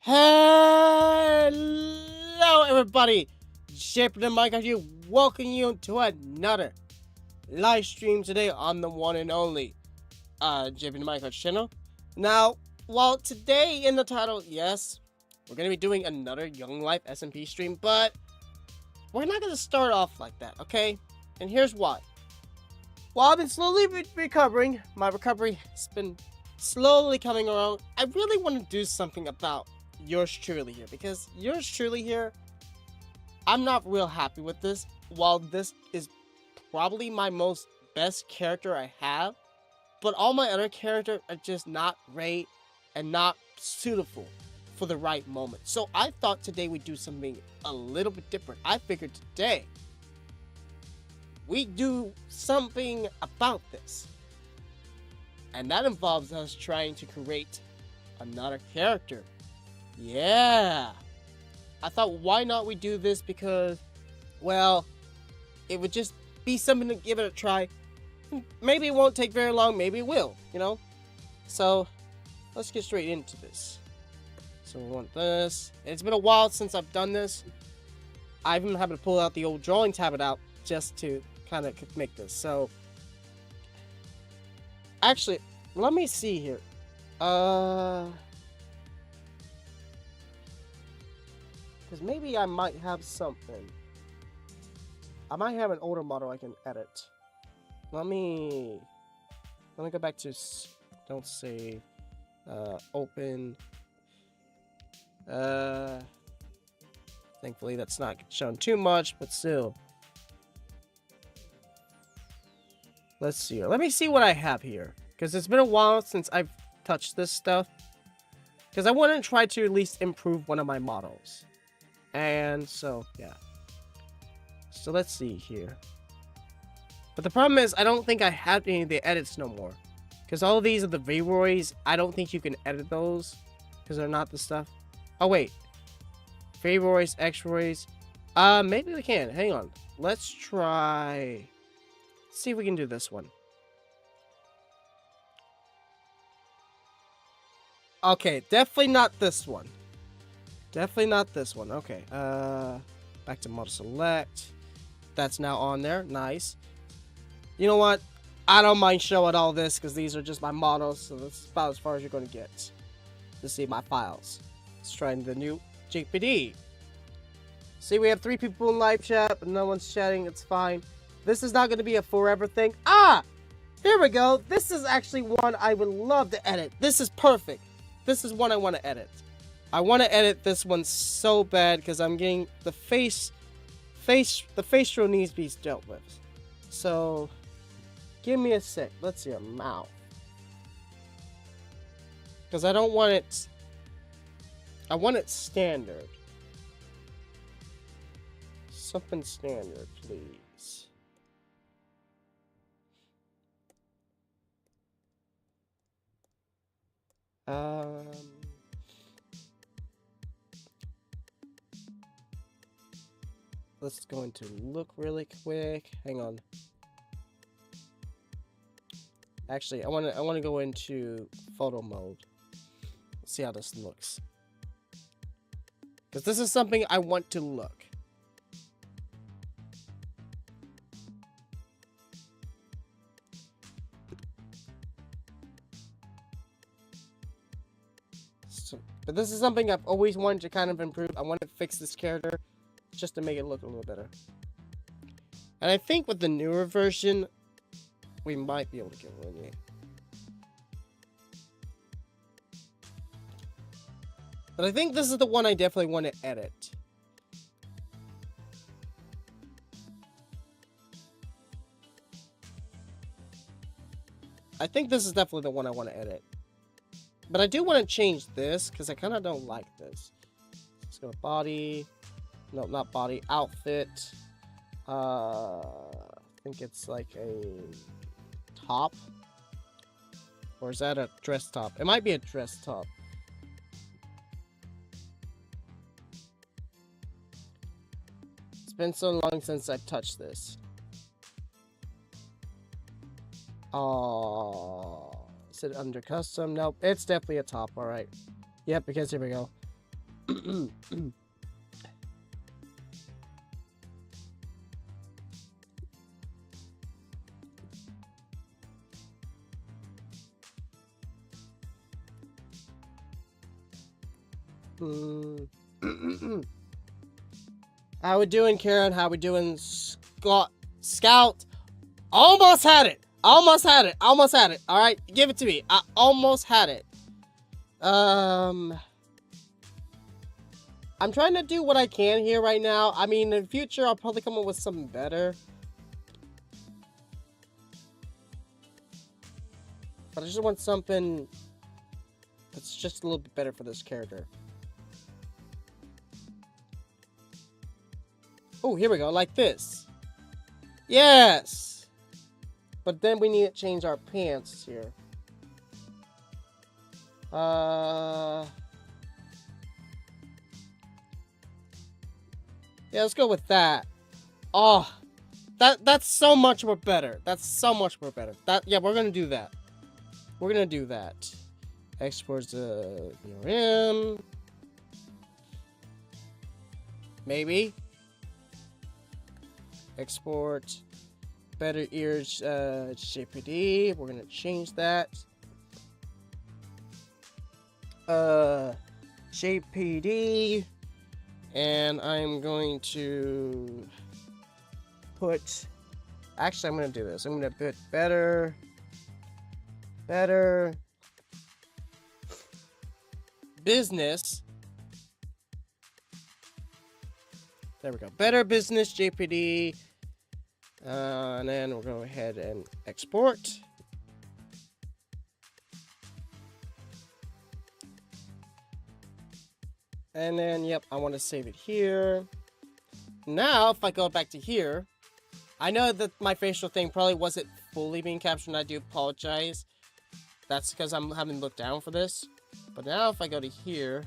Hello everybody, Shaping the Minecraft here, welcoming you to another live stream today on the one and only JP the Minecraft channel. Now, while today in the title, yes, we're going to be doing another Young Life SMP stream, but we're not going to start off like that, okay? And here's why. While I've been slowly recovering, my recovery has been slowly coming around, I really want to do something about yours truly here, because yours truly here, I'm not real happy with this. While this is probably my most best character I have, but all my other characters are just not great and not suitable for the right moment. So I thought today we'd do something a little bit different. I figured today we do something about this, and that involves us trying to create another character. Yeah, I thought, why not we do this? Because, well, it would just be something to give it a try. Maybe it won't take very long, maybe it will, you know? So, let's get straight into this. So we want this. It's been a while since I've done this. I've even had to pull out the old drawing tablet out just to kind of make this. So, actually, let me see here. Because maybe I might have something. I might have an older model I can edit. Let me go back to, don't save, open. Thankfully that's not shown too much, but still. Let's see. Let me see what I have here, because it's been a while since I've touched this stuff. Because I want to try to at least improve one of my models. And so, yeah. So let's see here. But the problem is, I don't think I have any of the edits no more. Because all of these are the Vayroys. I don't think you can edit those. Because they're not the stuff. Oh, wait. Vayroys, X-Roys. Maybe we can. Hang on. Let's try. Let's see if we can do this one. Okay, definitely not this one. Definitely not this one. Okay. Back to model select. That's now on there. Nice. You know what? I don't mind showing all this because these are just my models. So that's about as far as you're going to get to see my files. Let's try the new JPD. See, we have 3 people in live chat, but no one's chatting. It's fine. This is not going to be a forever thing. Ah! Here we go. This is actually one I would love to edit. This is perfect. This is one I want to edit. I want to edit this one so bad because I'm getting the facial needs to be dealt with. So, give me a sec. Let's see, a mouth. Because I don't want it. I want it standard. Something standard, please. Let's go into look really quick. Hang on. Actually, I want to go into photo mode. Let's see how this looks. Because this is something I want to look. But this is something I've always wanted to kind of improve. I want to fix this character just to make it look a little better. And I think with the newer version, we might be able to get rid of it. But I think this is the one I definitely want to edit. I think this is definitely the one I want to edit. But I do want to change this, because I kind of don't like this. Let's go to body. No, not body. Outfit. I think it's like a top. Or is that a dress top? It might be a dress top. It's been so long since I've touched this. Oh. Is it under custom? Nope, it's definitely a top. All right. Yep, because here we go. How we doing, Karen? How we doing, Scott? Scout? Almost had it. Almost had it. Almost had it. All right, give it to me. I almost had it. I'm trying to do what I can here right now. I mean, in the future, I'll probably come up with something better. But I just want something that's just a little bit better for this character. Oh, here we go, like this. Yes! But then we need to change our pants here. Yeah, let's go with that. Oh, that's so much more better. That's so much more better. Yeah, we're gonna do that. We're gonna do that. Export the URM. Maybe. Export better ears JPD. We're gonna change that. JPD, and I'm going to put. Actually, I'm gonna do this. I'm gonna put better business. There we go. Better business JPD. And then we'll go ahead and export. And then, yep, I want to save it here. Now, if I go back to here, I know that my facial thing probably wasn't fully being captured, and I do apologize. That's because I'm having to look down for this. But now, if I go to here,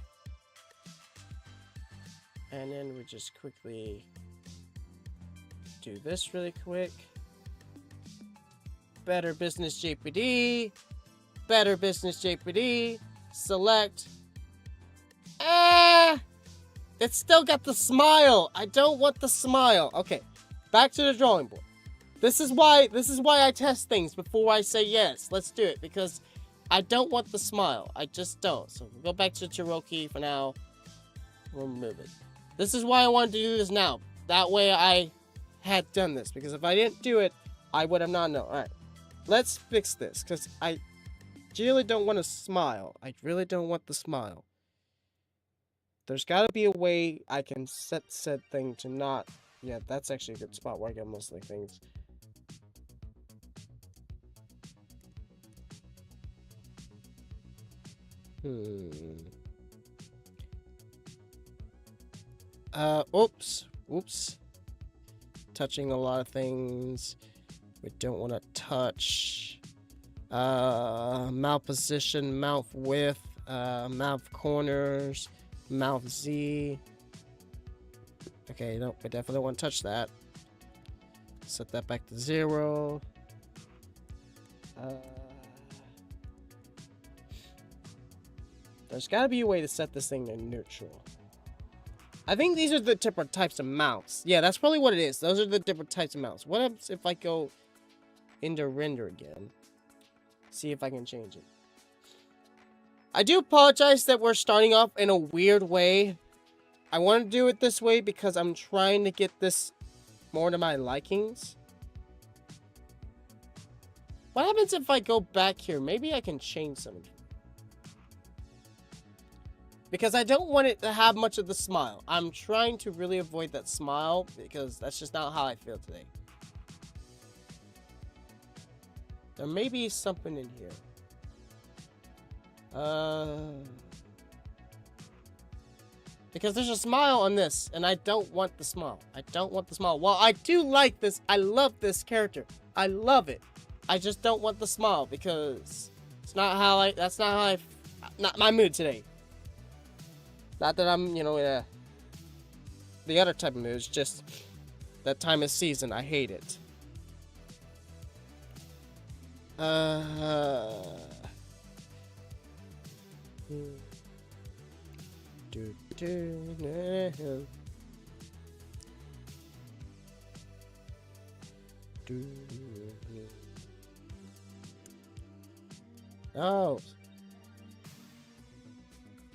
and then we just quickly do this really quick. Better business JPD. Better business JPD. Select. It's still got the smile. I don't want the smile. Okay, back to the drawing board. This is why I test things before I say yes. Let's do it, because I don't want the smile. I just don't. So we'll go back to Cherokee for now. We'll remove it. This is why I wanted to do this now. That way I had done this, because if I didn't do it, I would have not known. Alright, let's fix this, because I really don't want to smile. I really don't want the smile. There's got to be a way I can set said thing to not... Yeah, that's actually a good spot where I get most of the things. Oops. Touching a lot of things we don't want to touch. Mouth position, mouth width, mouth corners, mouth Z. Okay, nope, I definitely don't want to touch that. Set that back to 0. There's got to be a way to set this thing to neutral. I think these are the different types of mouths. Yeah, that's probably what it is. Those are the different types of mouths. What happens if I go into render again? See if I can change it. I do apologize that we're starting off in a weird way. I want to do it this way because I'm trying to get this more to my likings. What happens if I go back here? Maybe I can change something. Because I don't want it to have much of the smile. I'm trying to really avoid that smile because that's just not how I feel today. There may be something in here. Because there's a smile on this, and I don't want the smile. I don't want the smile. Well, I do like this. I love this character. I love it. I just don't want the smile because it's not how that's not how not my mood today. Not that I'm, you know, in the other type of mood. It's just that time of season. I hate it. Oh.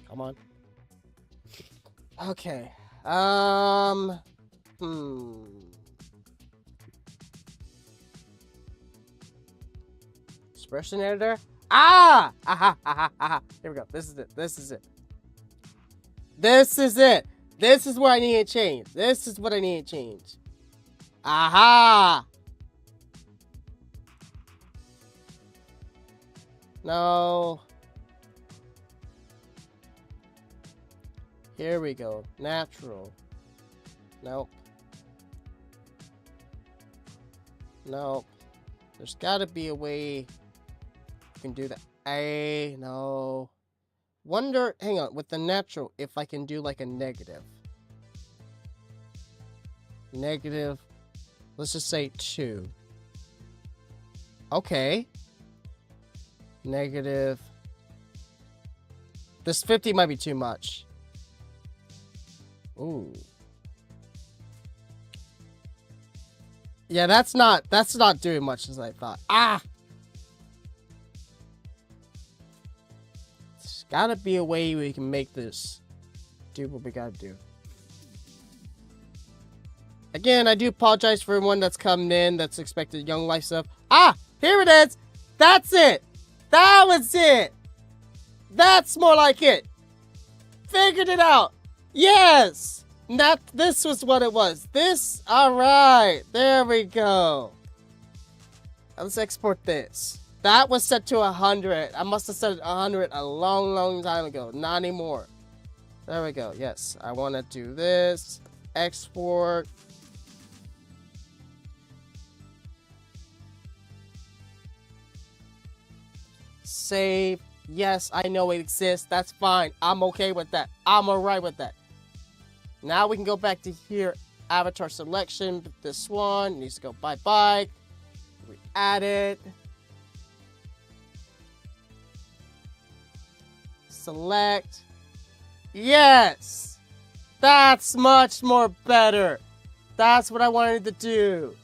Come on. Okay. Expression editor. Ah! Aha! Aha! Aha! Here we go. This is it. This is it. This is it. This is what I need to change. This is what I need to change. Aha! No. Here we go. Natural. Nope. Nope. There's gotta be a way you can do that. No. Wonder, hang on, with the natural, if I can do like a negative. Negative, let's just say 2. Okay. Negative. This 50 might be too much. Ooh. Yeah, that's not doing much as I thought. Ah! There's gotta be a way we can make this do what we gotta do. Again, I do apologize for everyone that's coming in that's expected Young Life stuff. Ah! Here it is! That's it! That was it! That's more like it! Figured it out! Yes! This was what it was. This, alright. There we go. Let's export this. That was set to 100. I must have set it 100 a long, long time ago. Not anymore. There we go. Yes, I want to do this. Export. Save. Yes, I know it exists. That's fine. I'm okay with that. I'm alright with that. Now we can go back to here. Avatar selection. This one needs to go bye-bye. We add it. Select. Yes! That's much more better. That's what I wanted to do.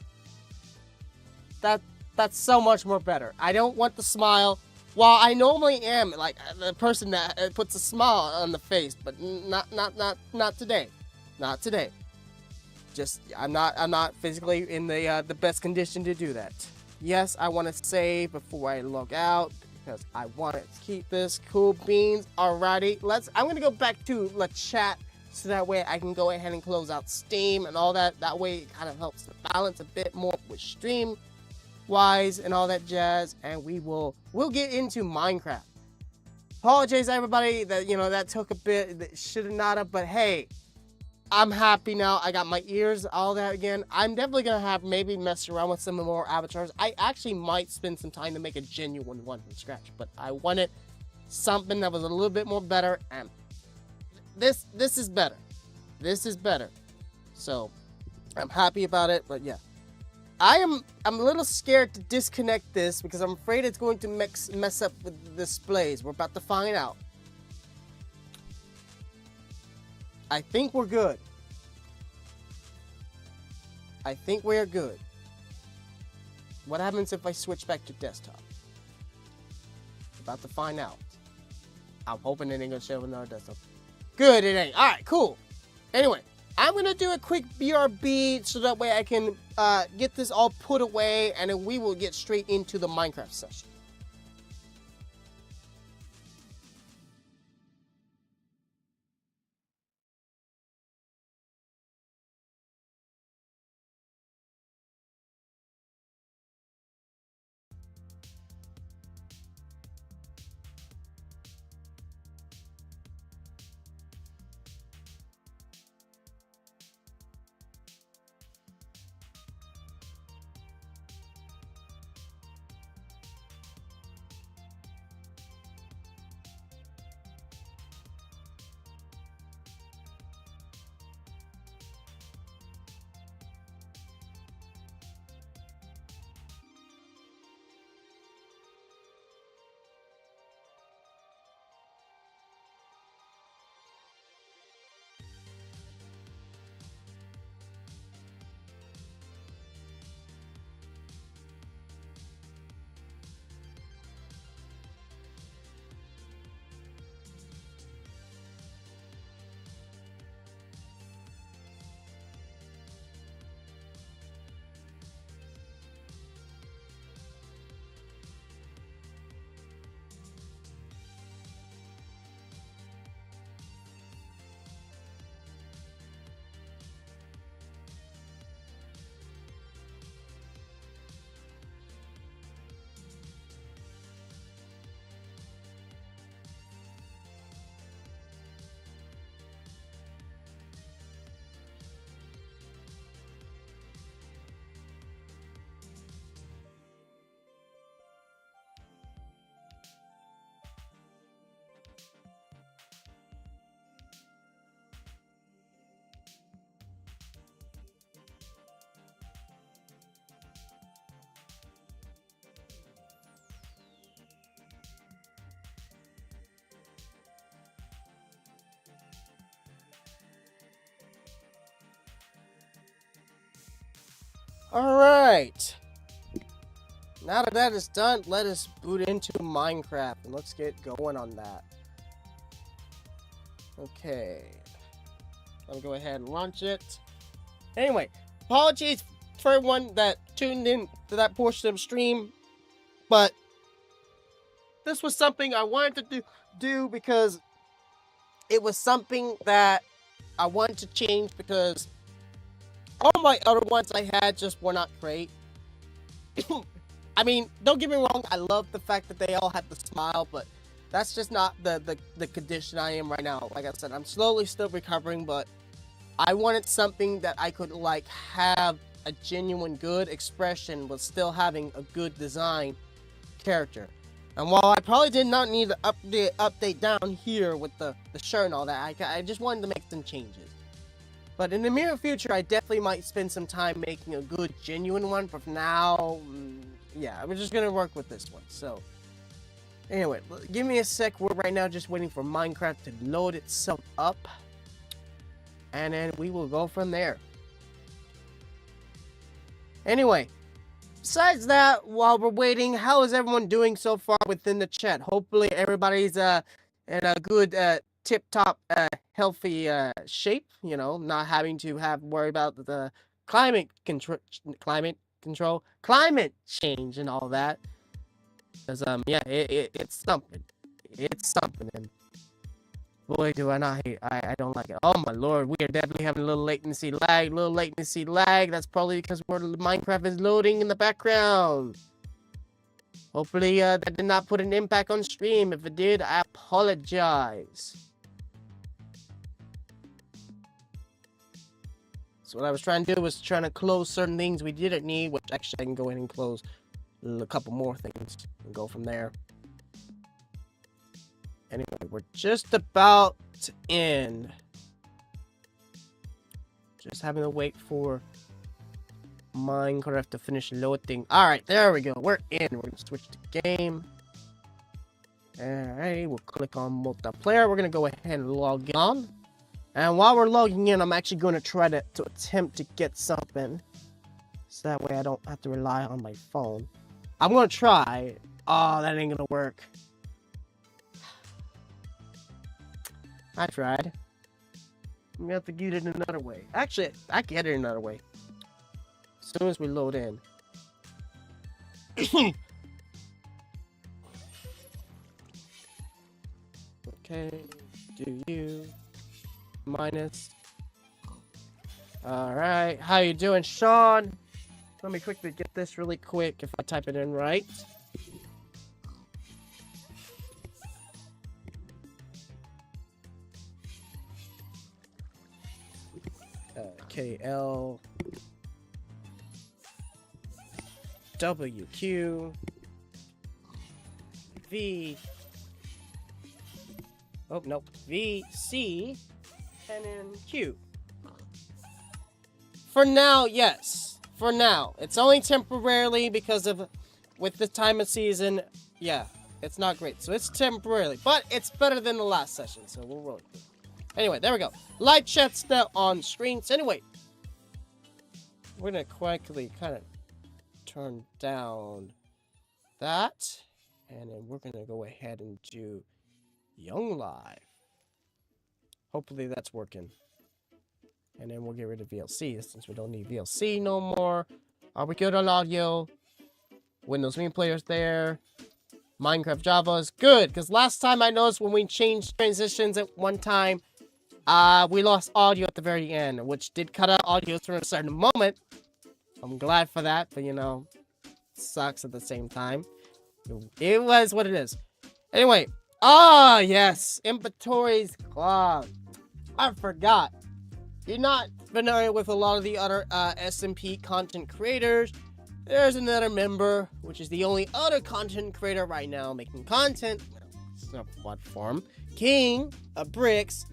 That's so much more better. I don't want the smile. While I normally am like the person that puts a smile on the face, but not today. Not today. Just I'm not physically in the best condition to do that. Yes, I want to save before I log out because I want to keep this cool beans. Alrighty, I'm gonna go back to the chat so that way I can go ahead and close out Steam and all that. That way it kind of helps the balance a bit more with stream wise and all that jazz, and we'll get into Minecraft. Apologize everybody that that took a bit, that should have not have, but hey, I'm happy now. I got my ears, all that again. I'm definitely gonna have maybe mess around with some more avatars. I actually might spend some time to make a genuine one from scratch, but I wanted something that was a little bit more better, and this is better. This is better. So I'm happy about it, but yeah. I'm a little scared to disconnect this because I'm afraid it's going to mess up with the displays. We're about to find out. I think we're good. I think we're good. What happens if I switch back to desktop? About to find out. I'm hoping it ain't gonna show another desktop. Good, it ain't. Alright, cool. Anyway, I'm gonna do a quick BRB so that way I can get this all put away, and then we will get straight into the Minecraft session. Alright. Now that that is done, let us boot into Minecraft and let's get going on that. Okay. Let me go ahead and launch it. Anyway, apologies for everyone that tuned in to that portion of the stream, but this was something I wanted to do because it was something that I wanted to change because all my other ones I had just were not great. I mean, don't get me wrong, I love the fact that they all have the smile, but that's just not the condition I am right now. Like I said, I'm slowly still recovering, but I wanted something that I could, like, have a genuine good expression, but still having a good design character. And while I probably did not need to update down here with the shirt and all that, I just wanted to make some changes. But in the near future, I definitely might spend some time making a good, genuine one. But for now, yeah, we're just gonna work with this one. So, anyway, give me a sec. We're right now just waiting for Minecraft to load itself up. And then we will go from there. Anyway, besides that, while we're waiting, how is everyone doing so far within the chat? Hopefully everybody's in a good tip-top healthy shape, you know, not having to worry about the climate change and all that. Because yeah, it's something. It's something, and boy, do I not hate. I don't like it. Oh my lord, we are definitely having a little latency lag. That's probably because Minecraft is loading in the background. Hopefully that did not put an impact on stream. If it did, I apologize. So what I was trying to do was trying to close certain things we didn't need, which actually I can go in and close a couple more things and go from there. Anyway, we're just about to end. Just having to wait for Minecraft to finish loading. Alright, there we go. We're in. We're going to switch to game. Alright, we'll click on multiplayer. We're going to go ahead and log on. And while we're logging in, I'm actually going to try to attempt to get something. So that way I don't have to rely on my phone. I'm going to try. Oh, that ain't going to work. I tried. I'm gonna have to get it another way. Actually, I can get it another way. As soon as we load in. Okay, do you minus. Alright, how you doing, Sean? Let me quickly get this really quick if I type it in right. KL WQ V. Oh no, VC and then Q. For now, yes. For now, it's only temporarily because of with the time of season. Yeah, it's not great, so it's temporarily, but it's better than the last session, so we'll roll it. Anyway, there we go. Live chat's now on screen. So anyway, we're gonna quickly kind of turn down that, and then we're gonna go ahead and do Young Live. Hopefully that's working. And then we'll get rid of VLC since we don't need VLC no more. Are we good on audio? Windows Media Player's there. Minecraft Java is good, because last time I noticed when we changed transitions at one time, we lost audio at the very end, which did cut out audio from a certain moment. I'm glad for that, but you know, sucks at the same time. It was what it is. Anyway, yes, inventories clogged. I forgot. You're not familiar with a lot of the other SMP content creators. There's another member, which is the only other content creator right now making content. What form? King of Bricks.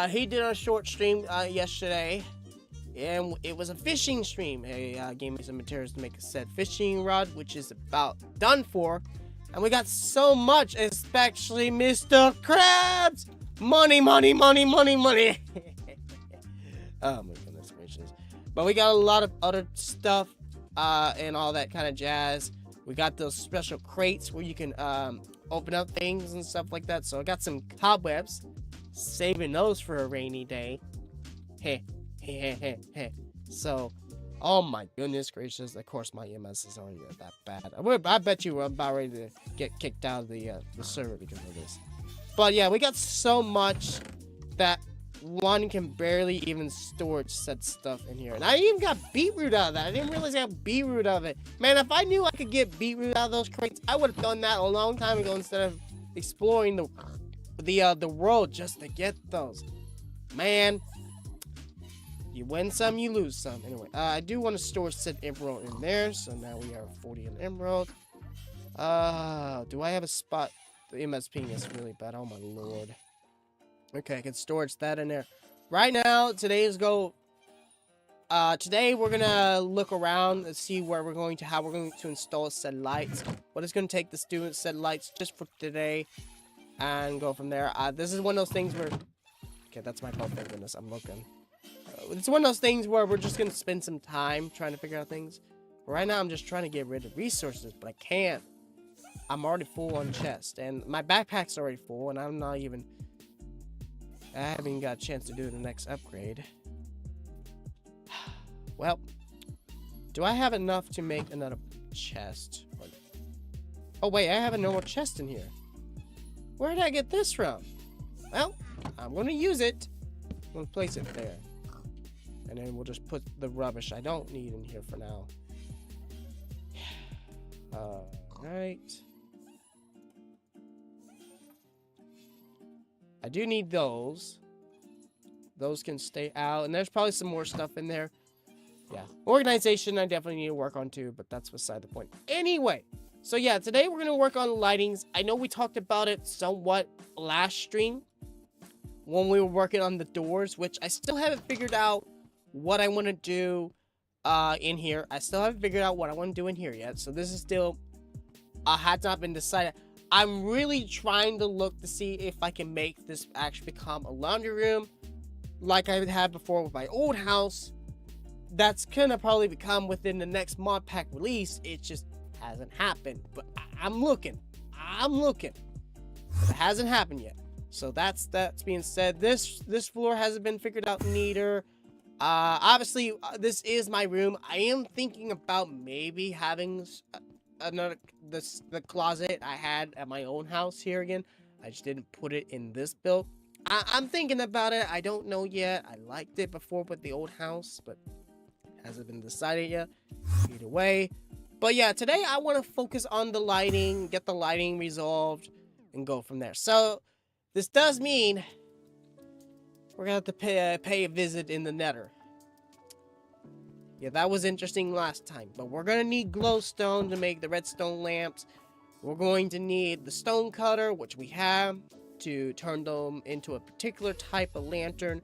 He did a short stream yesterday, and it was a fishing stream. He gave me some materials to make a set fishing rod, which is about done for. And we got so much, especially Mr. Krabs! Money, money, money, money, money! Oh my goodness gracious. But we got a lot of other stuff and all that kind of jazz. We got those special crates where you can open up things and stuff like that. So I got some cobwebs, saving those for a rainy day. Hey. So, oh my goodness gracious! Of course, my EMS is already that bad. I bet you we're about ready to get kicked out of the server because of this. But yeah, we got so much that one can barely even store said stuff in here. And I even got beetroot out of that. I didn't realize I got beetroot out of it. Man, if I knew I could get beetroot out of those crates, I would have done that a long time ago instead of exploring the world just to get those. Man, you win some, you lose some. Anyway, I do want to store said emerald in there. So now we are 40 in emerald. Do I have a spot? The MS ping is really bad. Oh my lord. Okay, I can storage that in there. Right now, today we're gonna look around and see where we're going to, how we're going to install said lights. What it's gonna take to do said lights just for today, and go from there. This is one of those things where, okay, that's my fault. Thank goodness, I'm looking. It's one of those things where we're just gonna spend some time trying to figure out things. Right now, I'm just trying to get rid of resources, but I can't. I'm already full on chest, and my backpack's already full, and I haven't even got a chance to do the next upgrade. Well, do I have enough to make another chest? Oh wait, I have a normal chest in here. Where did I get this from? Well, I'm gonna use it. I'm gonna place it there. And then we'll just put the rubbish I don't need in here for now. Alright. I do need those. Those can stay out. And there's probably some more stuff in there. Yeah. Organization I definitely need to work on too, but that's beside the point. Anyway. So yeah, today we're going to work on lightings. I know we talked about it somewhat last stream when we were working on the doors, which I still haven't figured out what I want to do in here. I still haven't figured out what I want to do in here yet. So this is still had not been decided. I'm really trying to look to see if I can make this actually become a laundry room like I had before with my old house. That's gonna probably become within the next mod pack release. It just hasn't happened, but I'm looking. But it hasn't happened yet. So that's being said. This floor hasn't been figured out neither. Obviously, this is my room. I am thinking about maybe having the closet I had at my own house here again. I just didn't put it in this build. I'm thinking about it. I don't know yet. I liked it before with the old house, but it hasn't been decided yet. Either way. But yeah, today I want to focus on the lighting, get the lighting resolved, and go from there. So this does mean we're gonna have to pay a visit in the Nether. Yeah, that was interesting last time. But we're going to need glowstone to make the redstone lamps. We're going to need the stone cutter, which we have, to turn them into a particular type of lantern.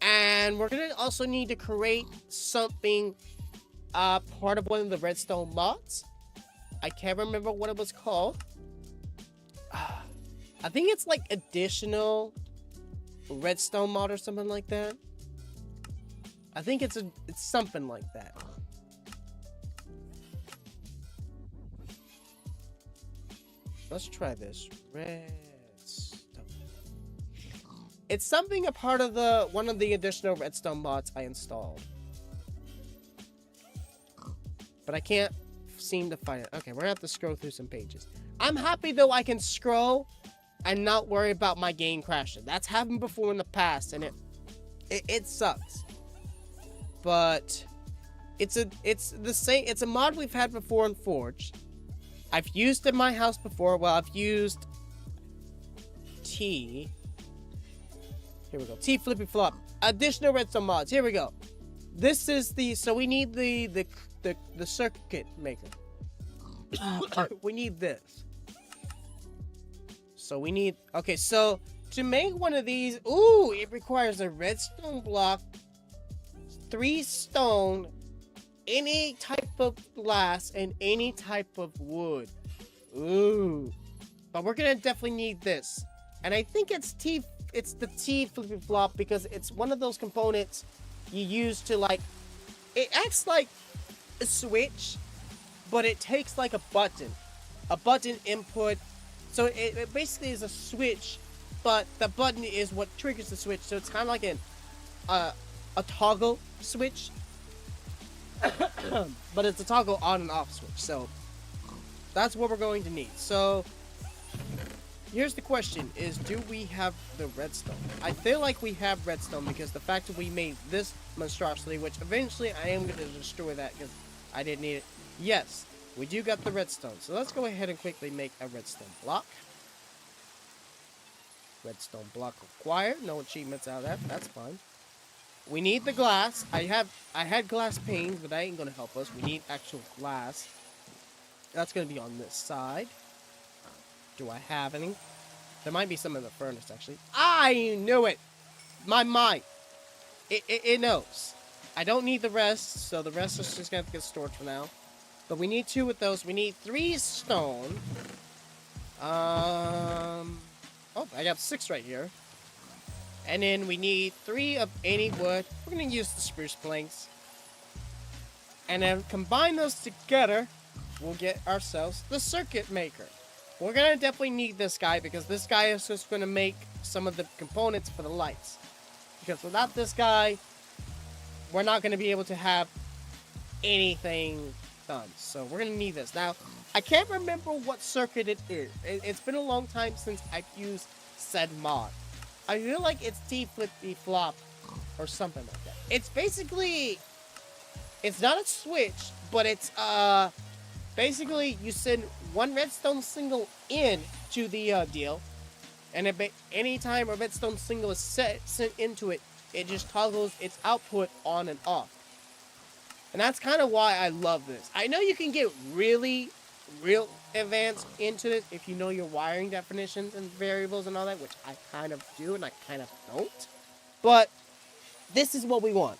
And we're going to also need to create something, part of one of the redstone mods. I can't remember what it was called. I think it's like additional redstone mod or something like that. I think it's something like that. Let's try this. Redstone. It's something a part of one of the additional redstone mods I installed. But I can't seem to find it. Okay, we're gonna have to scroll through some pages. I'm happy though I can scroll and not worry about my game crashing. That's happened before in the past, and it sucks. But it's the same. It's a mod we've had before in Forge. I've used in my house before. Well, I've used T. Here we go. T flippy flop. Additional redstone mods. Here we go. This is the. So we need the circuit maker. We need this. So we need. Okay. So to make one of these, ooh, it requires a redstone block. 3 stone, any type of glass, and any type of wood. Ooh. But we're gonna definitely need this. And I think it's the T flippy flop because it's one of those components you use to, like, it acts like a switch, but it takes like a button input. So it basically is a switch, but the button is what triggers the switch. So it's kind of like a toggle switch, but it's a toggle on and off switch. So that's what we're going to need. So here's the question: is do we have the redstone? I feel like we have redstone because the fact that we made this monstrosity, which eventually I am going to destroy that because I didn't need it. Yes, we do got the redstone. So let's go ahead and quickly make a redstone block. Redstone block required. No achievements out of that. That's fine. We need the glass. I had glass panes, but that ain't gonna help us. We need actual glass. That's gonna be on this side. Do I have any? There might be some in the furnace, actually. I knew it! My mind. It knows. I don't need the rest, so the rest is just gonna have to get stored for now. But we need 2 of those. We need 3 stone. Oh, I got 6 right here. And then we need 3 of any wood. We're gonna use the spruce planks. And then combine those together, we'll get ourselves the circuit maker. We're gonna definitely need this guy because this guy is just gonna make some of the components for the lights. Because without this guy, we're not gonna be able to have anything done. So we're gonna need this. Now, I can't remember what circuit it is. It's been a long time since I've used said mod. I feel like it's T-flip-flop or something like that. It's basically, it's not a switch, but it's basically you send 1 redstone single in to the deal, and anytime a redstone single is sent into it, it just toggles its output on and off. And that's kind of why I love this. I know you can get real advanced into this if you know your wiring definitions and variables and all that, which I kind of do and I kind of don't. But this is what we want.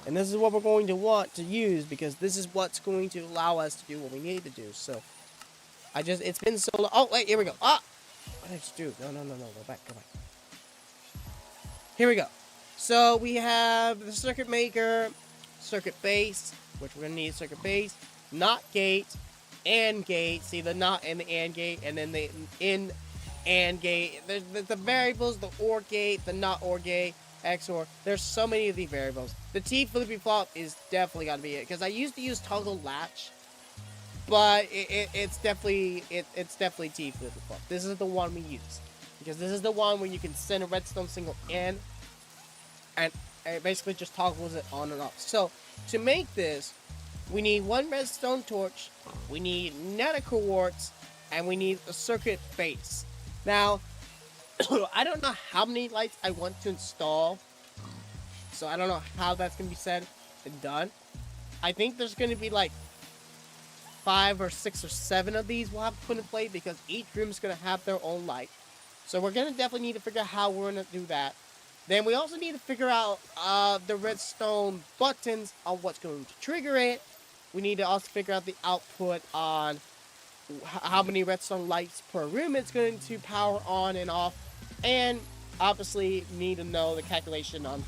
And this is what we're going to want to use because this is what's going to allow us to do what we need to do. So, it's been so long. Oh, wait, here we go. Ah! What did I just do? No. Go back. Here we go. So, we have the circuit maker, circuit base, which we're going to need a circuit base, not gate, and gate. See the not and the and gate, and then the in and gate. There's the variables, the OR gate, the not OR gate, XOR. There's so many of these variables. The T flippy flop is definitely got to be it because I used to use toggle latch, but it's definitely T flippy flop. This is the one we use because this is the one where you can send a redstone single in, and it basically just toggles it on and off. So to make this, we need 1 redstone torch, we need nether quartz, and we need a circuit base. Now, I don't know how many lights I want to install, so I don't know how that's going to be said and done. I think there's going to be like 5 or 6 or 7 of these we'll have to put in play because each room is going to have their own light. So we're going to definitely need to figure out how we're going to do that. Then we also need to figure out the redstone buttons on what's going to trigger it. We need to also figure out the output on how many redstone lights per room it's going to power on and off. And obviously need to know the calculation on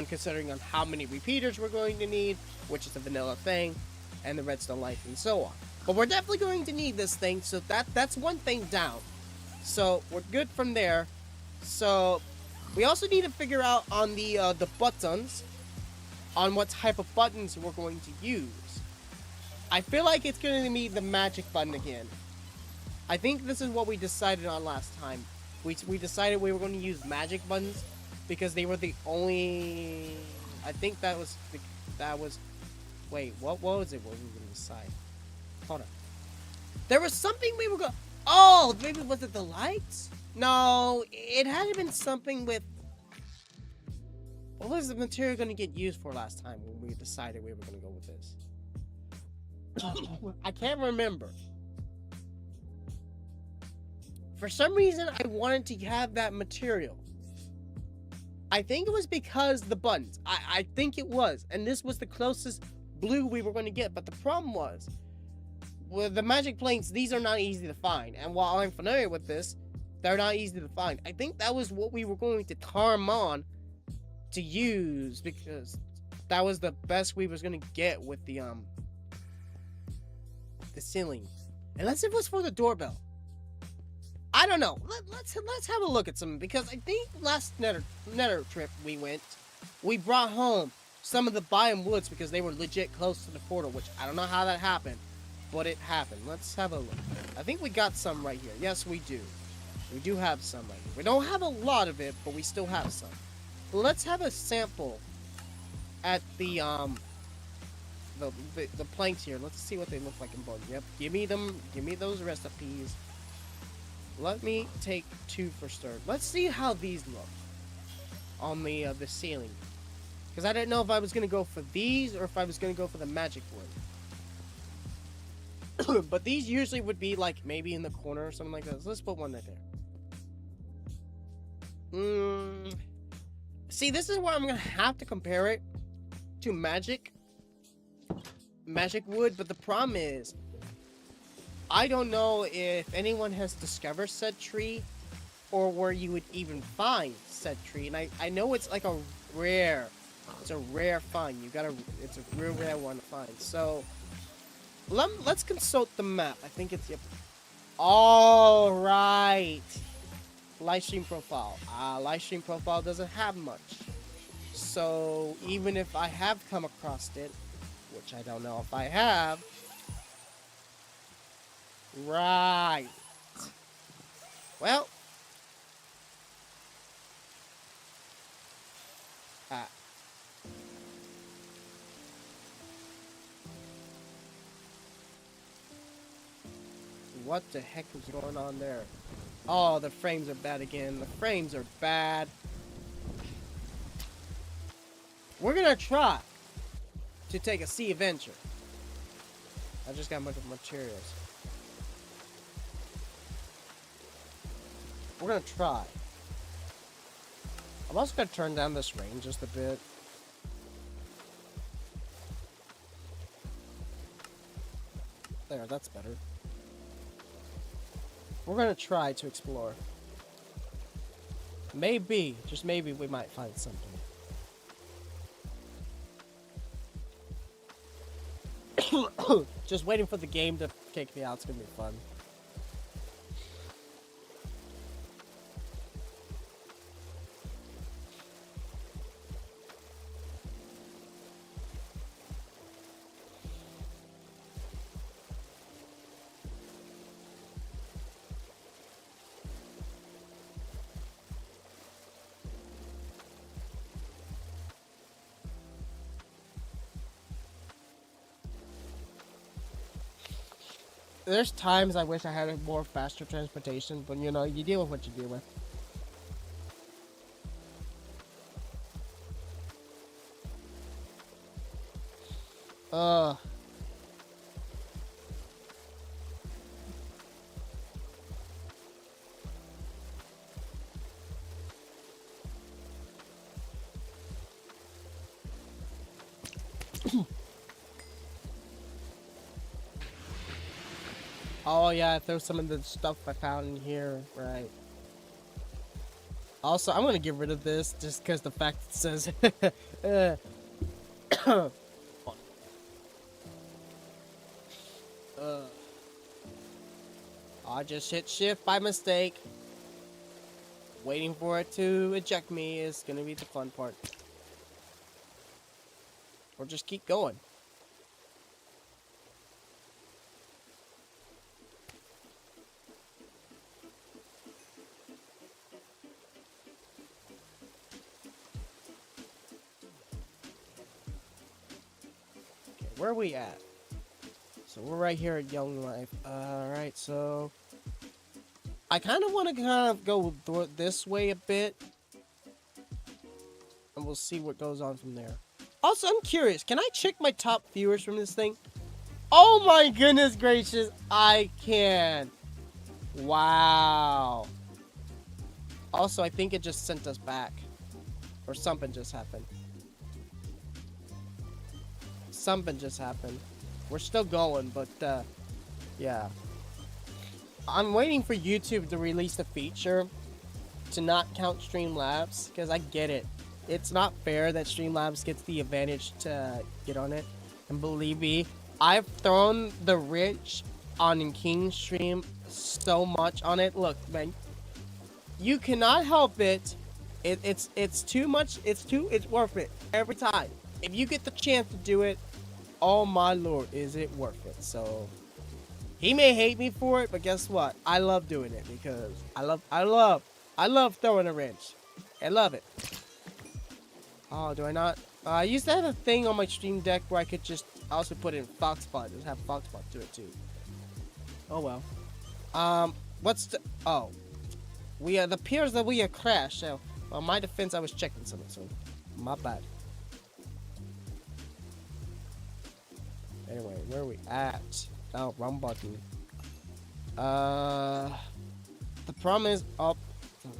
considering on how many repeaters we're going to need, which is a vanilla thing, and the redstone light and so on. But we're definitely going to need this thing, so that's one thing down. So we're good from there. So we also need to figure out on the buttons, on what type of buttons we're going to use. I feel like it's going to be the magic button again. I think this is what we decided on last time. We decided we were going to use magic buttons because they were the only. I think that was. Wait, what was it? What were we going to decide? Hold on. There was something we were going. Oh, maybe was it the lights? No, it had been something with. What was the material going to get used for last time when we decided we were going to go with this? I can't remember. For some reason, I wanted to have that material. I think it was because the buttons. I think it was. And this was the closest blue we were going to get. But the problem was, with the magic planks, these are not easy to find. And while I'm familiar with this, they're not easy to find. I think that was what we were going to tar them on to use because that was the best we was gonna get with the ceiling. And let's see if it was for the doorbell. I don't know. Let's have a look at some, because I think last nether trip we brought home some of the biome woods because they were legit close to the portal, which I don't know how that happened, but it happened. Let's have a look. I think we got some right here. Yes, we do. We do have some right here. We don't have a lot of it, but we still have some. Let's have a sample at the planks here. Let's see what they look like in both. Yep, give me them. Give me those recipes. Let me take 2 for start. Let's see how these look on the ceiling, because I didn't know if I was gonna go for these or if I was gonna go for the magic wood. But these usually would be like maybe in the corner or something like that. So let's put one right there. See, this is where I'm gonna have to compare it to magic wood, but the problem is I don't know if anyone has discovered said tree or where you would even find said tree. And I know it's like a rare find. It's a real rare one to find. So let's consult the map. I think it's, yep. All right. Livestream profile. Livestream profile doesn't have much. So even if I have come across it, which I don't know if I have. Right. Well. What the heck is going on there? Oh, the frames are bad again. The frames are bad. We're gonna try to take a sea adventure. I just got a bunch of materials. We're gonna try. I'm also gonna turn down this rain just a bit. There, that's better. We're gonna try to explore. Maybe, just maybe, we might find something. Just waiting for the game to kick me out. It's gonna be fun. There's times I wish I had a more faster transportation, but you know, you deal with what you deal with. Oh yeah, I threw some of the stuff I found in here, right. Also, I'm gonna get rid of this just because the fact it says I just hit shift by mistake. Waiting for it to eject me is gonna be the fun part. Or just keep going. Where are we at? So we're right here at Young Life. Alright, so I kind of want to go this way a bit. And we'll see what goes on from there. Also, I'm curious. Can I check my top viewers from this thing? Oh my goodness gracious. I can. Wow. Also, I think it just sent us back. Or something just happened. Something just happened. We're still going, but yeah. I'm waiting for YouTube to release the feature to not count StreamLabs, because I get it. it's not fair that StreamLabs gets the advantage to get on it. And believe me, I've thrown the rich on King's stream so much on it. Look, man, you cannot help it. It's too much. It's worth it every time. If you get the chance to do it, oh my lord, is it worth it? So he may hate me for it, but guess what? I love doing it because I love throwing a wrench. I love it. Oh, do I not? I used to have a thing on my stream deck where I could just also put in Foxpot. Just have Foxpot do it too. Oh well. What's the? Oh, the appears that we are crashed. So, on my defense, I was checking something. So, my bad. Anyway, where are we at? Oh, wrong button. The problem is, the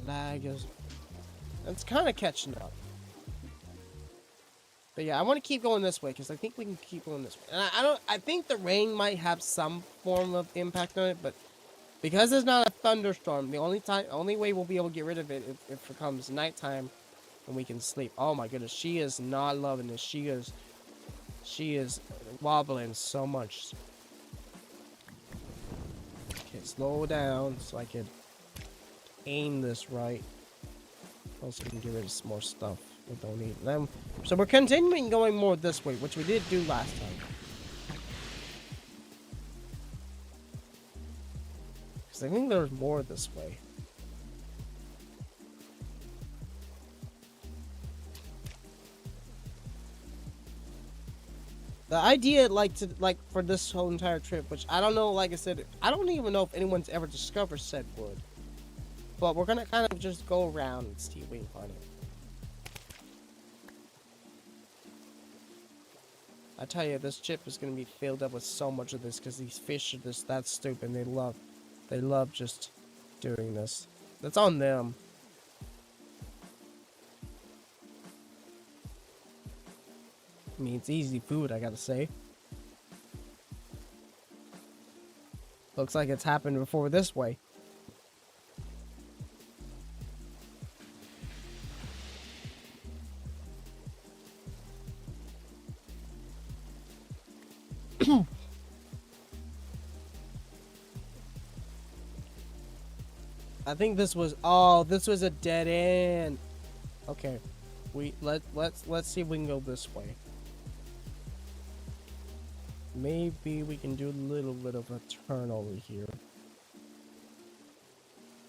lag is. It's kind of catching up. But yeah, I want to keep going this way because I think we can keep going this way. And I think the rain might have some form of impact on it, but because it's not a thunderstorm, the only way we'll be able to get rid of it if it becomes nighttime and we can sleep. Oh my goodness, she is not loving this. She is wobbling so much. Okay, slow down so I can aim this right. Also, we can get rid of some more stuff. We don't need them. So we're continuing going more this way, which we did do last time. Because I think there's more this way. The idea, for this whole entire trip, which I don't know, like I said, I don't even know if anyone's ever discovered said wood. But we're gonna kind of just go around and see if we can find it. I tell you, this chip is gonna be filled up with so much of this because these fish are just that stupid. They love just doing this. That's on them. I mean, it's easy food, I gotta say. Looks like it's happened before this way. I think this was a dead end. Okay. Let's see if we can go this way. Maybe we can do a little bit of a turn over here.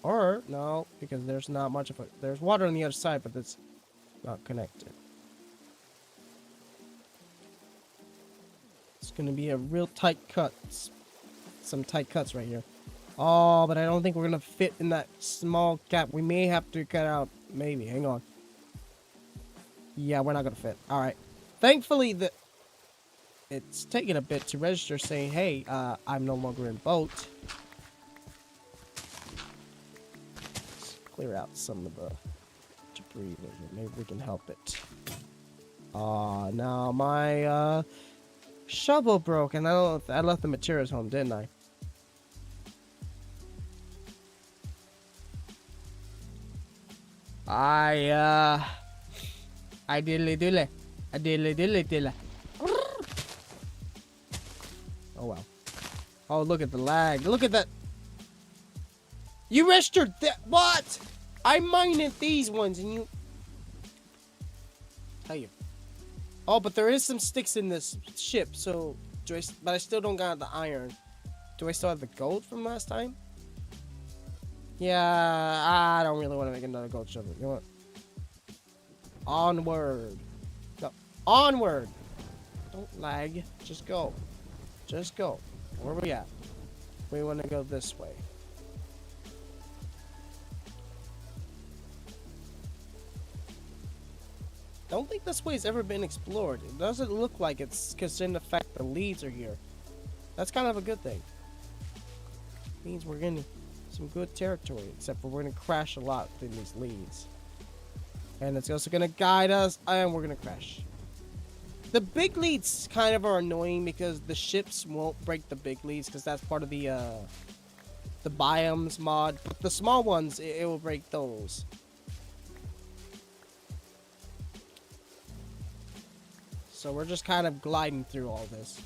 Or no, because there's not much of a there's water on the other side, but it's not connected. It's gonna be a real tight cut. Some tight cuts right here. Oh, but I don't think we're gonna fit in that small gap. We may have to cut out. Maybe. Hang on. Yeah, we're not gonna fit. All right. Thankfully, it's taking a bit to register saying, "Hey, I'm no longer in boat." Let's clear out some of the debris. Maybe we can help it. Now my shovel broke, and I left the materials home, didn't I? I diddly. Oh well. Oh, look at the lag. Look at that. You registered that. What? I mined these ones and you. Tell you. Oh, but there is some sticks in this ship, so but I still don't got the iron. Do I still have the gold from last time? Yeah, I don't really want to make another gold shovel. You know what? Onward. Go. Onward. Don't lag. Just go. Just go. Where are we at? We want to go this way. Don't think this way's ever been explored. It doesn't look like it's considering the fact the leads are here. That's kind of a good thing. Means we're getting some good territory, except for we're gonna crash a lot in these leads. And it's also gonna guide us, and we're gonna crash. The big leads kind of are annoying because the ships won't break the big leads because that's part of the biomes mod. But the small ones, it will break those. So we're just kind of gliding through all this.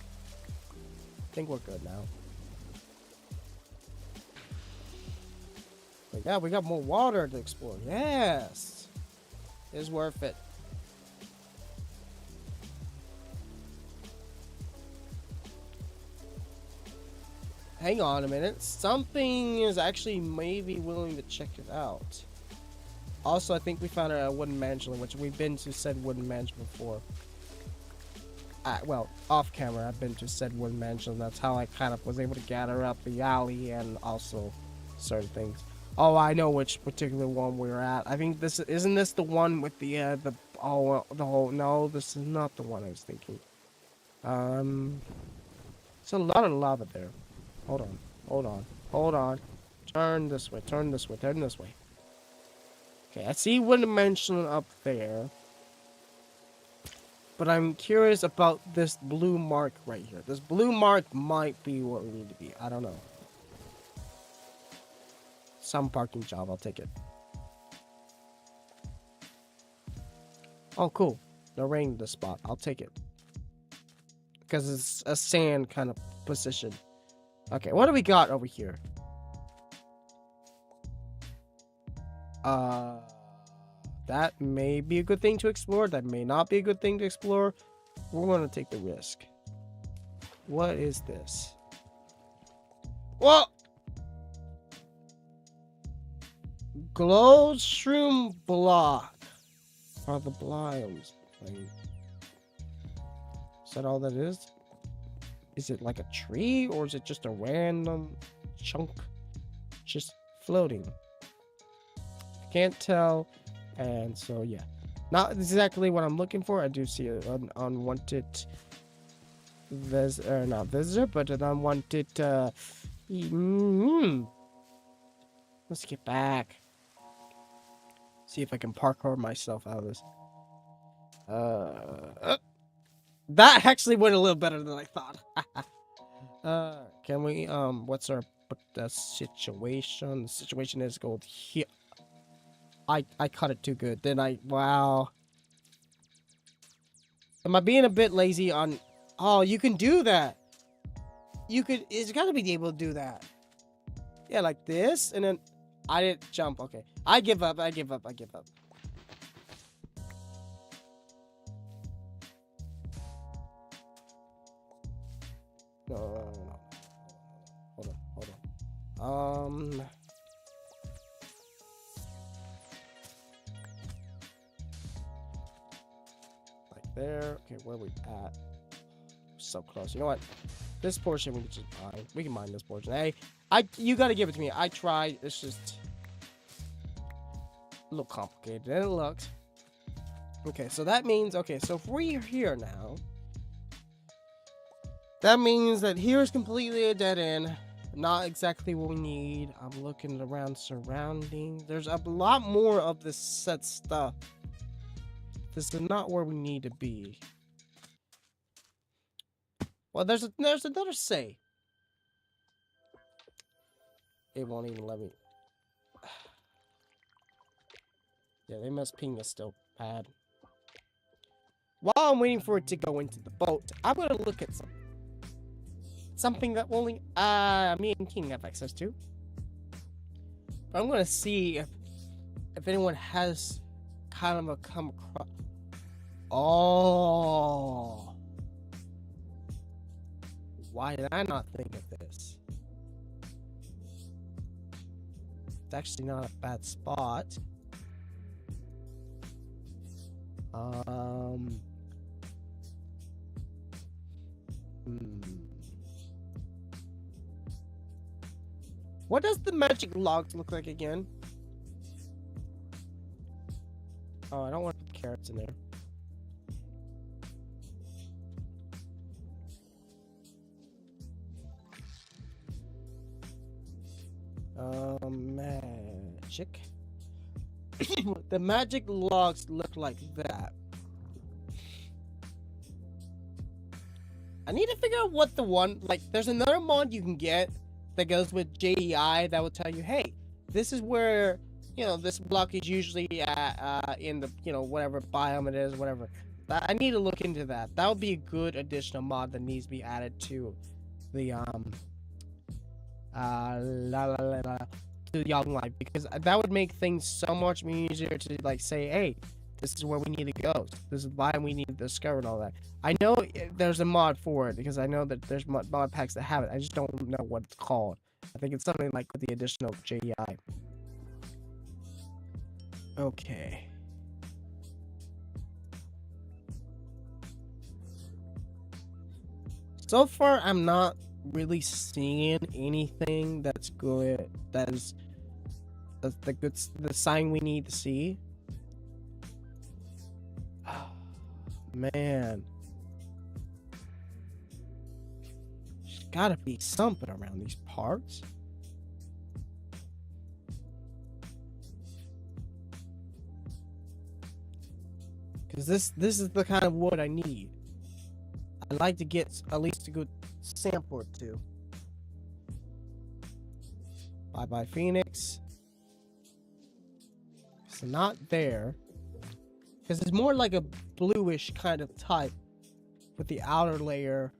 I think we're good now. But yeah, we got more water to explore. Yes! It's worth it. Hang on a minute. Something is actually maybe willing to check it out. Also, I think we found a wooden mansion, which we've been to said wooden mansion before. Well, off camera, I've been to said wooden mansion. That's how I kind of was able to gather up the alley and also certain things. Oh, I know which particular one we're at. I think this isn't this the one with the whole. No, this is not the one I was thinking. There's a lot of lava there. Hold on, hold on, hold on. Turn this way, turn this way, turn this way. Okay, I see wooden mansion up there. But I'm curious about this blue mark right here. This blue mark might be what we need to be. I don't know. Some parking job, I'll take it. Oh, cool. No rain in this spot. I'll take it. Because it's a sand kind of position. Okay, what do we got over here? That may be a good thing to explore. That may not be a good thing to explore. We're going to take the risk. What is this? Whoa! Glowstream block. Are the biomes? Is that all that is? Is it like a tree, or is it just a random chunk just floating? I can't tell. And so, yeah, not exactly what I'm looking for. I do see an unwanted not visitor, but an unwanted, Let's get back. See if I can parkour myself out of this. That actually went a little better than I thought. Can we, what's our situation? The situation is go here. I cut it too good. Then wow. Am I being a bit lazy on... Oh, you can do that. It's gotta be able to do that. Yeah, like this, and then I didn't jump. Okay. I give up. I give up. I give up. No. Hold on. There. Okay, where are we at? So close. You know what? This portion we can just mine. We can mine this portion. Hey, you gotta give it to me. I tried. It's just a little complicated than it looks. Okay, so that means, okay, so if we're here now, that means that here is completely a dead end. Not exactly what we need. I'm looking around surroundings. There's a lot more of this set stuff. This is not where we need to be. Well, there's another say. It won't even let me. Yeah, they must ping us still bad. While I'm waiting for it to go into the boat, I'm gonna look at something that only me and King have access to. But I'm gonna see if anyone has kind of come across. Oh, why did I not think of this? It's actually not a bad spot. What does the magic logs look like again? Oh, I don't want to put carrots in there. Magic. The magic logs look like that. I need to figure out what the one, like, there's another mod you can get that goes with JEI that will tell you, hey, this is where, you know, this block is usually at, in the, you know, whatever biome it is, whatever. I need to look into that. That would be a good additional mod that needs to be added to the to Young Life, because that would make things so much easier to like say, hey, this is where we need to go. This is why we need to discover and all that. I know there's a mod for it because I know that there's mod packs that have it. I just don't know what it's called. I think it's something like with the additional JDI. Okay. So far, I'm not really seeing anything that's good. That's the sign we need to see. Oh, man, there's gotta be something around these parts. Cause this is the kind of wood I need. I'd like to get at least a good sample or two. Bye bye Phoenix. It's not there. Because it's more like a bluish kind of type with the outer layer.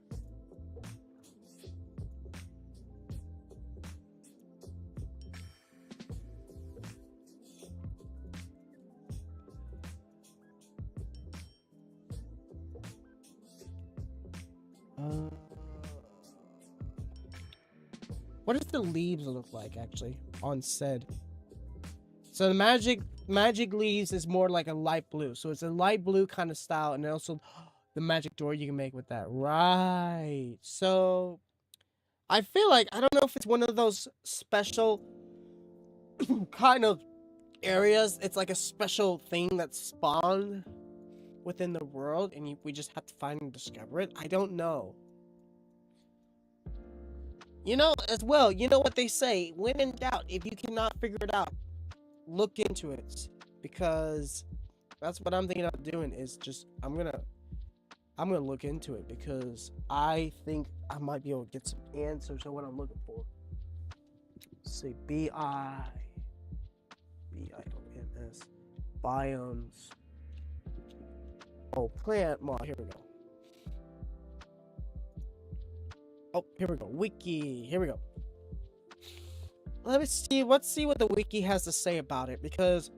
What does the leaves look like actually on said? So the magic leaves is more like a light blue. So it's a light blue kind of style, and also the magic door you can make with that. Right. So I feel like, I don't know if it's one of those special kind of areas. It's like a special thing that spawned within the world, and we just have to find and discover it. I don't know. You know, as well, you know what they say, when in doubt, if you cannot figure it out, look into it, because that's what I'm thinking of doing. Is just I'm gonna look into it, because I think I might be able to get some answers to what I'm looking for. Let's see, BIOMS biomes. Oh, plant mod. Here we go. Oh, here we go. Wiki. Here we go. Let's see what the wiki has to say about it, because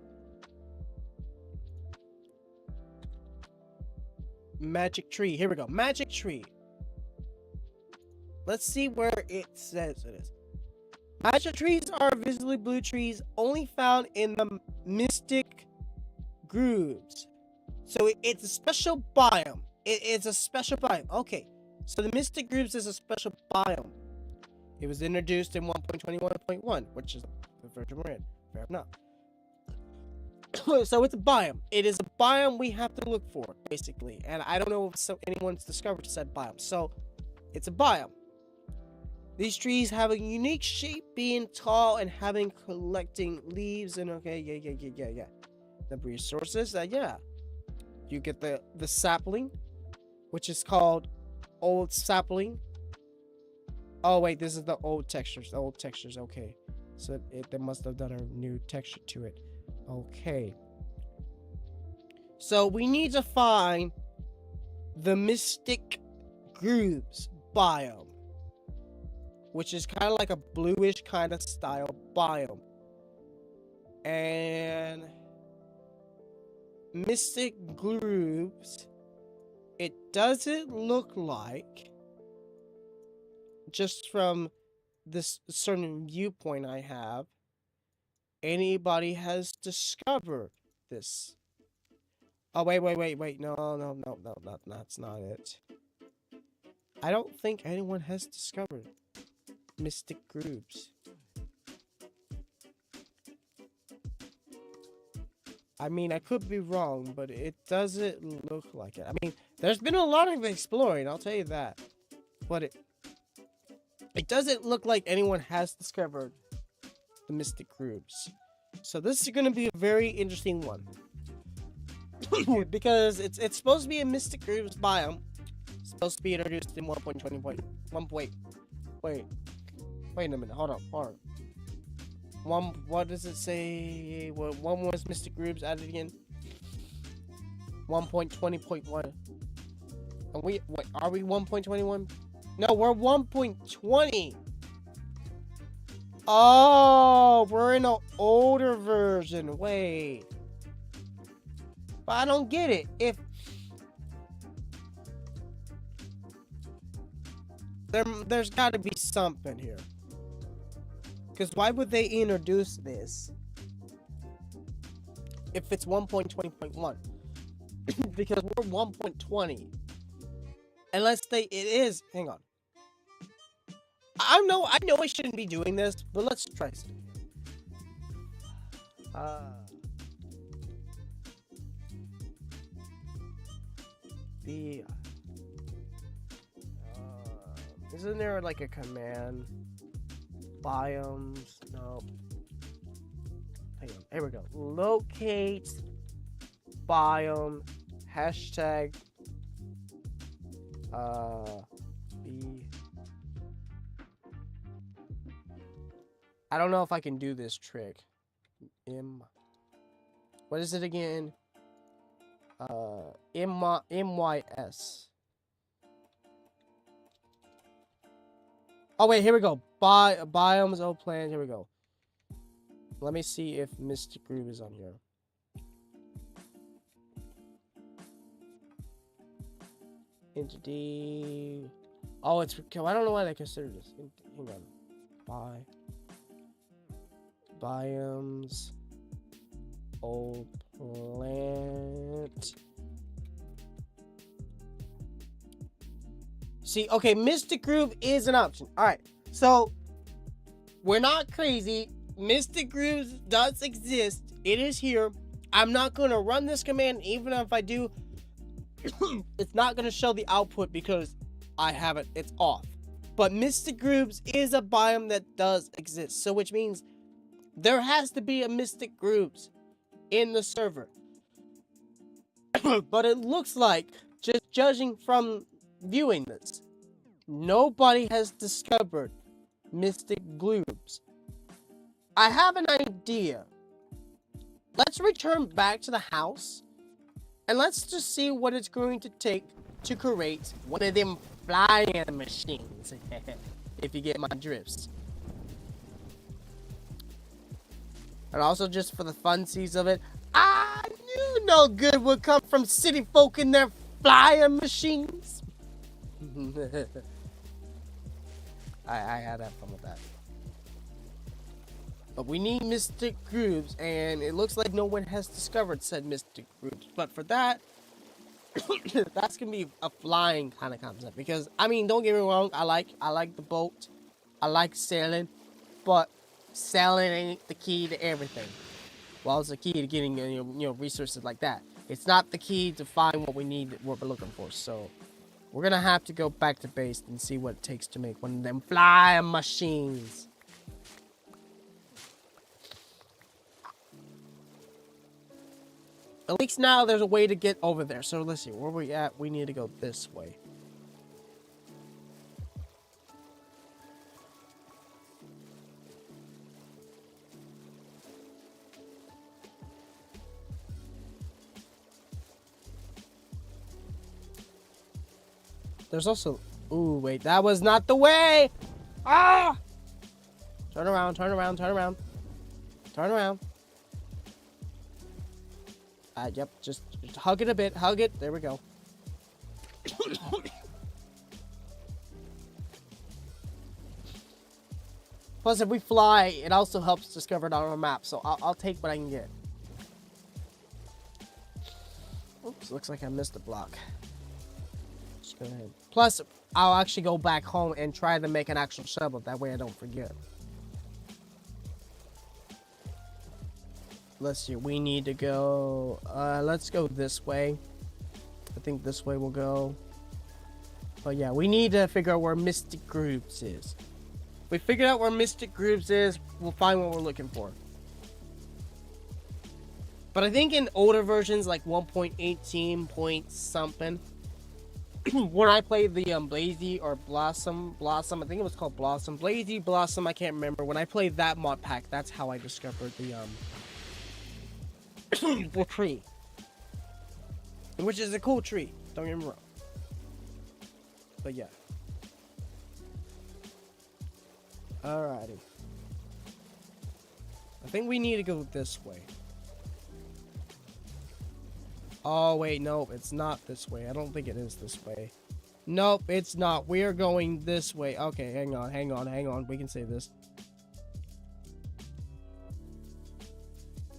magic tree. Here we go. Magic tree. Let's see where it says it is. Magic trees are visibly blue trees only found in the mystic grooves. So it's a special biome. It's a special biome. Okay. So the mystic grooves is a special biome. It was introduced in 1.21.1, which is the version we're in. Fair enough. So it's a biome. It is a biome we have to look for, basically. And I don't know if anyone's discovered said biome. So it's a biome. These trees have a unique shape, being tall and having collecting leaves. And okay, yeah. The resources, yeah. You get the sapling, which is called old sapling. Oh wait, this is the old textures. The old textures, okay. So they must have done a new texture to it. Okay. So we need to find the mystic grooves biome, which is kind of like a bluish kind of style biome. And mystic grooves, it doesn't look like, just from this certain viewpoint I have, anybody has discovered this. Oh, wait. No, that's not it. I don't think anyone has discovered mystic grooves. I mean, I could be wrong, but it doesn't look like it. I mean, there's been a lot of exploring, I'll tell you that. But it doesn't look like anyone has discovered the mystic grooves. So this is going to be a very interesting one. Because it's supposed to be a mystic grooves biome. It's supposed to be introduced in 1.20.1. Wait a minute. Hold on. What does it say? One was mystic grooves added again. 1.20.1. Are we 1.21? No, we're 1.20. Oh, we're in an older version. Wait. But I don't get it. If there's got to be something here. Because why would they introduce this if it's 1.20.1? Because we're 1.20. Unless it is. Hang on. I know I shouldn't be doing this, but let's try this. Isn't there like a command? Biomes? No. Hang on. Here we go. Locate biome hashtag I don't know if I can do this trick. What is it again? MYS. Oh wait, here we go. Biomes, oh plan, here we go. Let me see if Mystic Groove is on here. Entity. Oh, it's, I don't know why they consider this. Hang on. Biomes. Old plant. See, okay, Mystic Groove is an option. Alright, so we're not crazy. Mystic Groove does exist. It is here. I'm not going to run this command. Even if I do, it's not going to show the output because I have it. It's off. But Mystic Grooves is a biome that does exist. So which means there has to be a Mystic Grooves in the server. But it looks like, just judging from viewing this, nobody has discovered Mystic Grooves. I have an idea. Let's return back to the house and let's just see what it's going to take to create one of them flying machines. If you get my drifts. And also just for the funsies of it, I knew no good would come from city folk and their flying machines. I had that fun with that. But we need Mystic Grooves, and it looks like no one has discovered said Mystic Grooves. But for that, that's gonna be a flying kind of concept. Because I mean, don't get me wrong, I like the boat, I like sailing, but sailing ain't the key to everything. Well, it's the key to getting you know resources like that. It's not the key to find what we need, what we're looking for. So we're gonna have to go back to base and see what it takes to make one of them flying machines. At least now there's a way to get over there. So let's see, where we at? We need to go this way. There's also... Ooh, wait, that was not the way! Ah! Turn around, turn around, turn around. Turn around. Yep, just hug it a bit, hug it. There we go. Plus, if we fly, it also helps discover it on our map. So I'll take what I can get. Oops, looks like I missed a block. Just go ahead. Plus, I'll actually go back home and try to make an actual shovel. That way I don't forget. Let's see, we need to go, let's go this way. I think this way will go. But yeah, we need to figure out where Mystic Grooves is. If we figure out where Mystic Grooves is, we'll find what we're looking for. But I think in older versions, like 1.18 point something, when I played the Blazy or Blossom, I think it was called Blossom. Blazy, Blossom, I can't remember. When I played that mod pack, that's how I discovered the tree. Which is a cool tree, don't get me wrong. But yeah. Alrighty. I think we need to go this way. Oh, wait, no, it's not this way. I don't think it is this way. Nope, it's not. We are going this way. Okay, hang on. We can save this.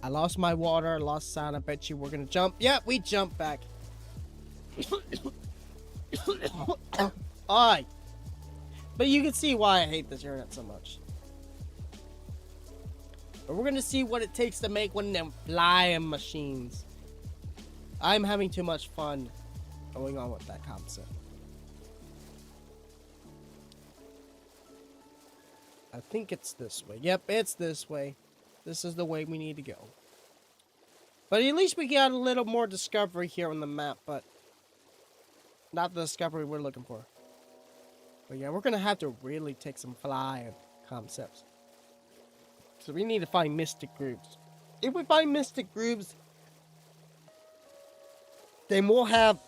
I lost my water, lost sound. I bet you we're gonna jump. Yeah, we jump back. Alright. But you can see why I hate this internet so much. But we're gonna see what it takes to make one of them flying machines. I'm having too much fun going on with that concept. I think it's this way. Yep, it's this way. This is the way we need to go. But at least we got a little more discovery here on the map, but not the discovery we're looking for. But yeah, we're gonna have to really take some flying concepts. So we need to find mystic grooves. If we find mystic grooves, then we'll have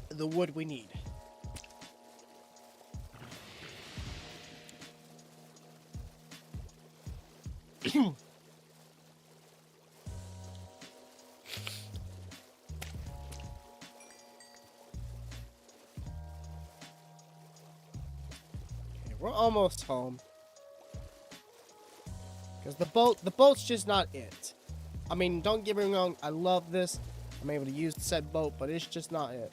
the wood we need. We're almost home. Because the boat's just not it. I mean, don't get me wrong, I love this. I'm able to use said boat, but it's just not it.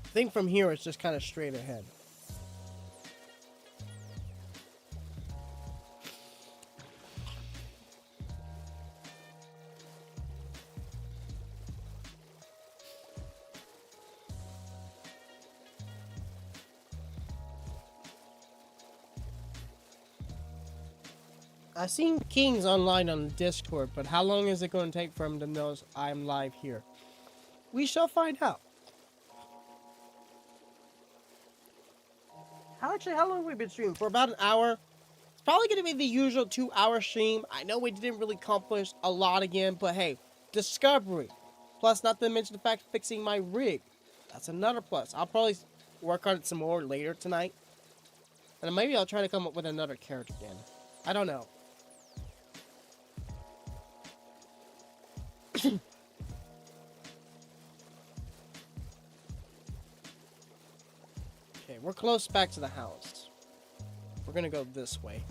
I think from here it's just kind of straight ahead. I've seen Kings online on Discord, but how long is it going to take for him to know I'm live here? We shall find out. How long have we been streaming? For about an hour. It's probably going to be the usual 2-hour stream. I know we didn't really accomplish a lot again, but hey, discovery. Plus, not to mention the fact of fixing my rig. That's another plus. I'll probably work on it some more later tonight. And maybe I'll try to come up with another character again. I don't know. Okay, we're close back to the house. We're gonna go this way.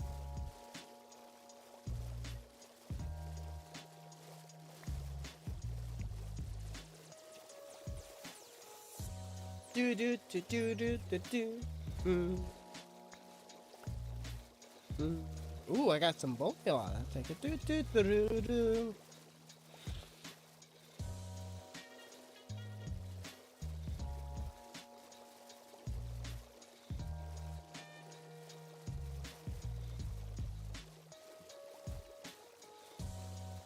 Do do do do do do do. Ooh, I got some bone meal on. I'll take it. Do do do do do.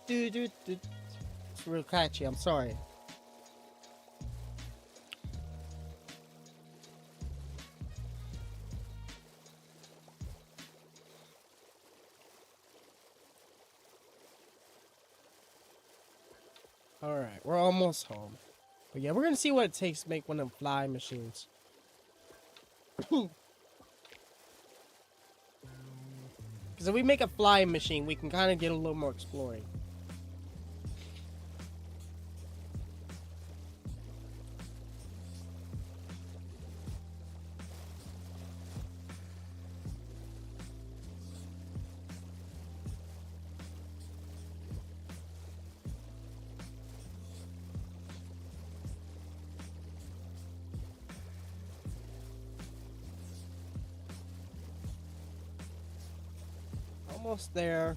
Do do do. It's real catchy. I'm sorry. Alright, we're almost home. But yeah, we're gonna see what it takes to make one of them fly machines. Because if we make a flying machine, we can kind of get a little more exploring. Almost there.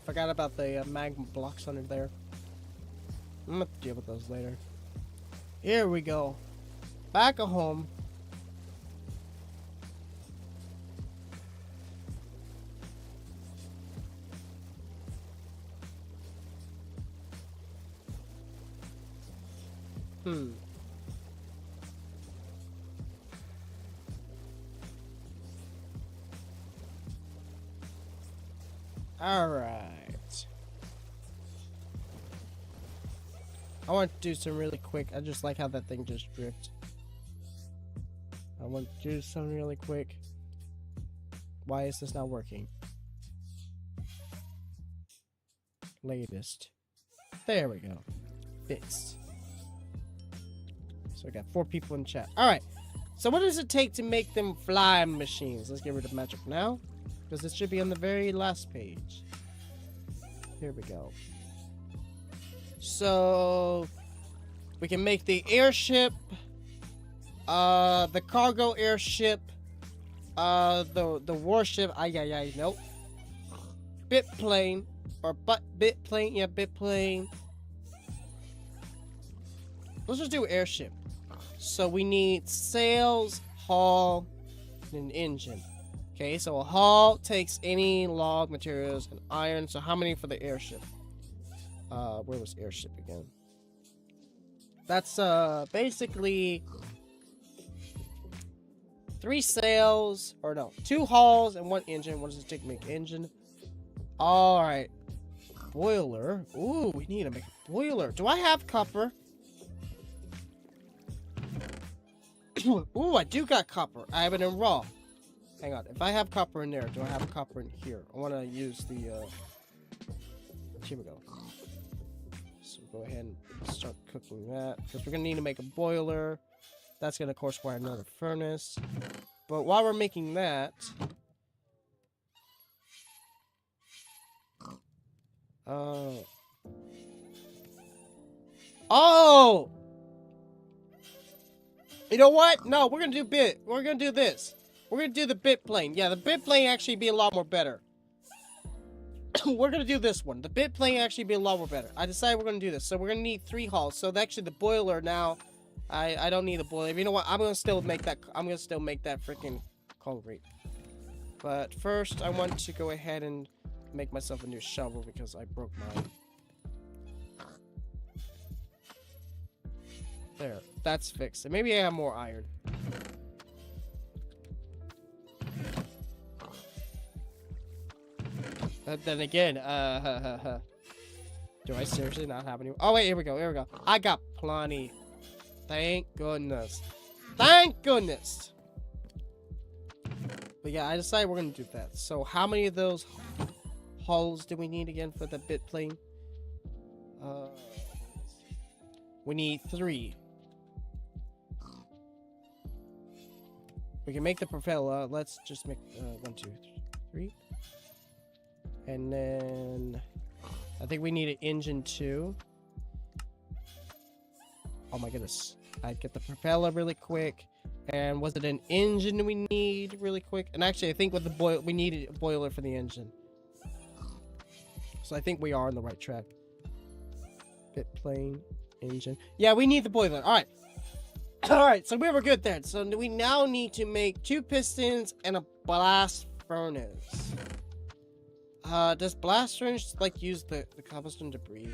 Forgot about the magma blocks under there. I'm gonna have to deal with those later. Here we go. Back at home. Alright. I want to do some really quick. I just like how that thing just dripped. I want to do something really quick. Why is this not working? Latest. There we go. Fixed. So we got 4 people in chat. Alright. So what does it take to make them fly machines? Let's get rid of magic now. Because it should be on the very last page. Here we go. So we can make the airship, the cargo airship, the warship. Nope. Bit plane or bit plane. Yeah, bit plane. Let's just do airship. So we need sails, hull, and an engine. Okay, so a hull takes any log materials and iron. So how many for the airship? Where was airship again? That's basically 3 sails, or no, 2 hulls and 1 engine. What does it take to make engine? All right, boiler. Ooh, we need to make a boiler. Do I have copper? Ooh, I do got copper. I have it in raw. Hang on. If I have copper in there, do I have copper in here? I want to use the, here we go. So go ahead and start cooking that. Because we're going to need to make a boiler. That's going to, of course, require another furnace. But while we're making that... Oh! You know what? No, we're going to do bit. We're going to do this. We're going to do the bit plane. Yeah, the bit plane actually be a lot more better. We're going to do this one. The bit plane actually be a lot more better. I decided we're going to do this. So we're going to need 3 hulls. So actually the boiler now, I don't need a boiler. You know what? I'm going to still make that. I'm going to still make that freaking concrete. But first, I want to go ahead and make myself a new shovel because I broke mine. There. That's fixed. And maybe I have more iron. Then again, do I seriously not have any? Oh wait, here we go, here we go. I got plenty. Thank goodness. Thank goodness. But yeah, I decided we're gonna do that. So how many of those hulls do we need again for the bit plane? We need 3. We can make the propeller. Let's just make 1, 2, 3. And then I think we need an engine too. Oh my goodness. I'd get the propeller really quick. And was it an engine we need really quick? And actually I think with the boil we needed a boiler for the engine. So I think we are on the right track. Bit plane, engine. Yeah, we need the boiler. Alright. Alright, so we were good there. So we now need to make 2 pistons and a blast furnace. Does blast furnace like use the cobblestone debris?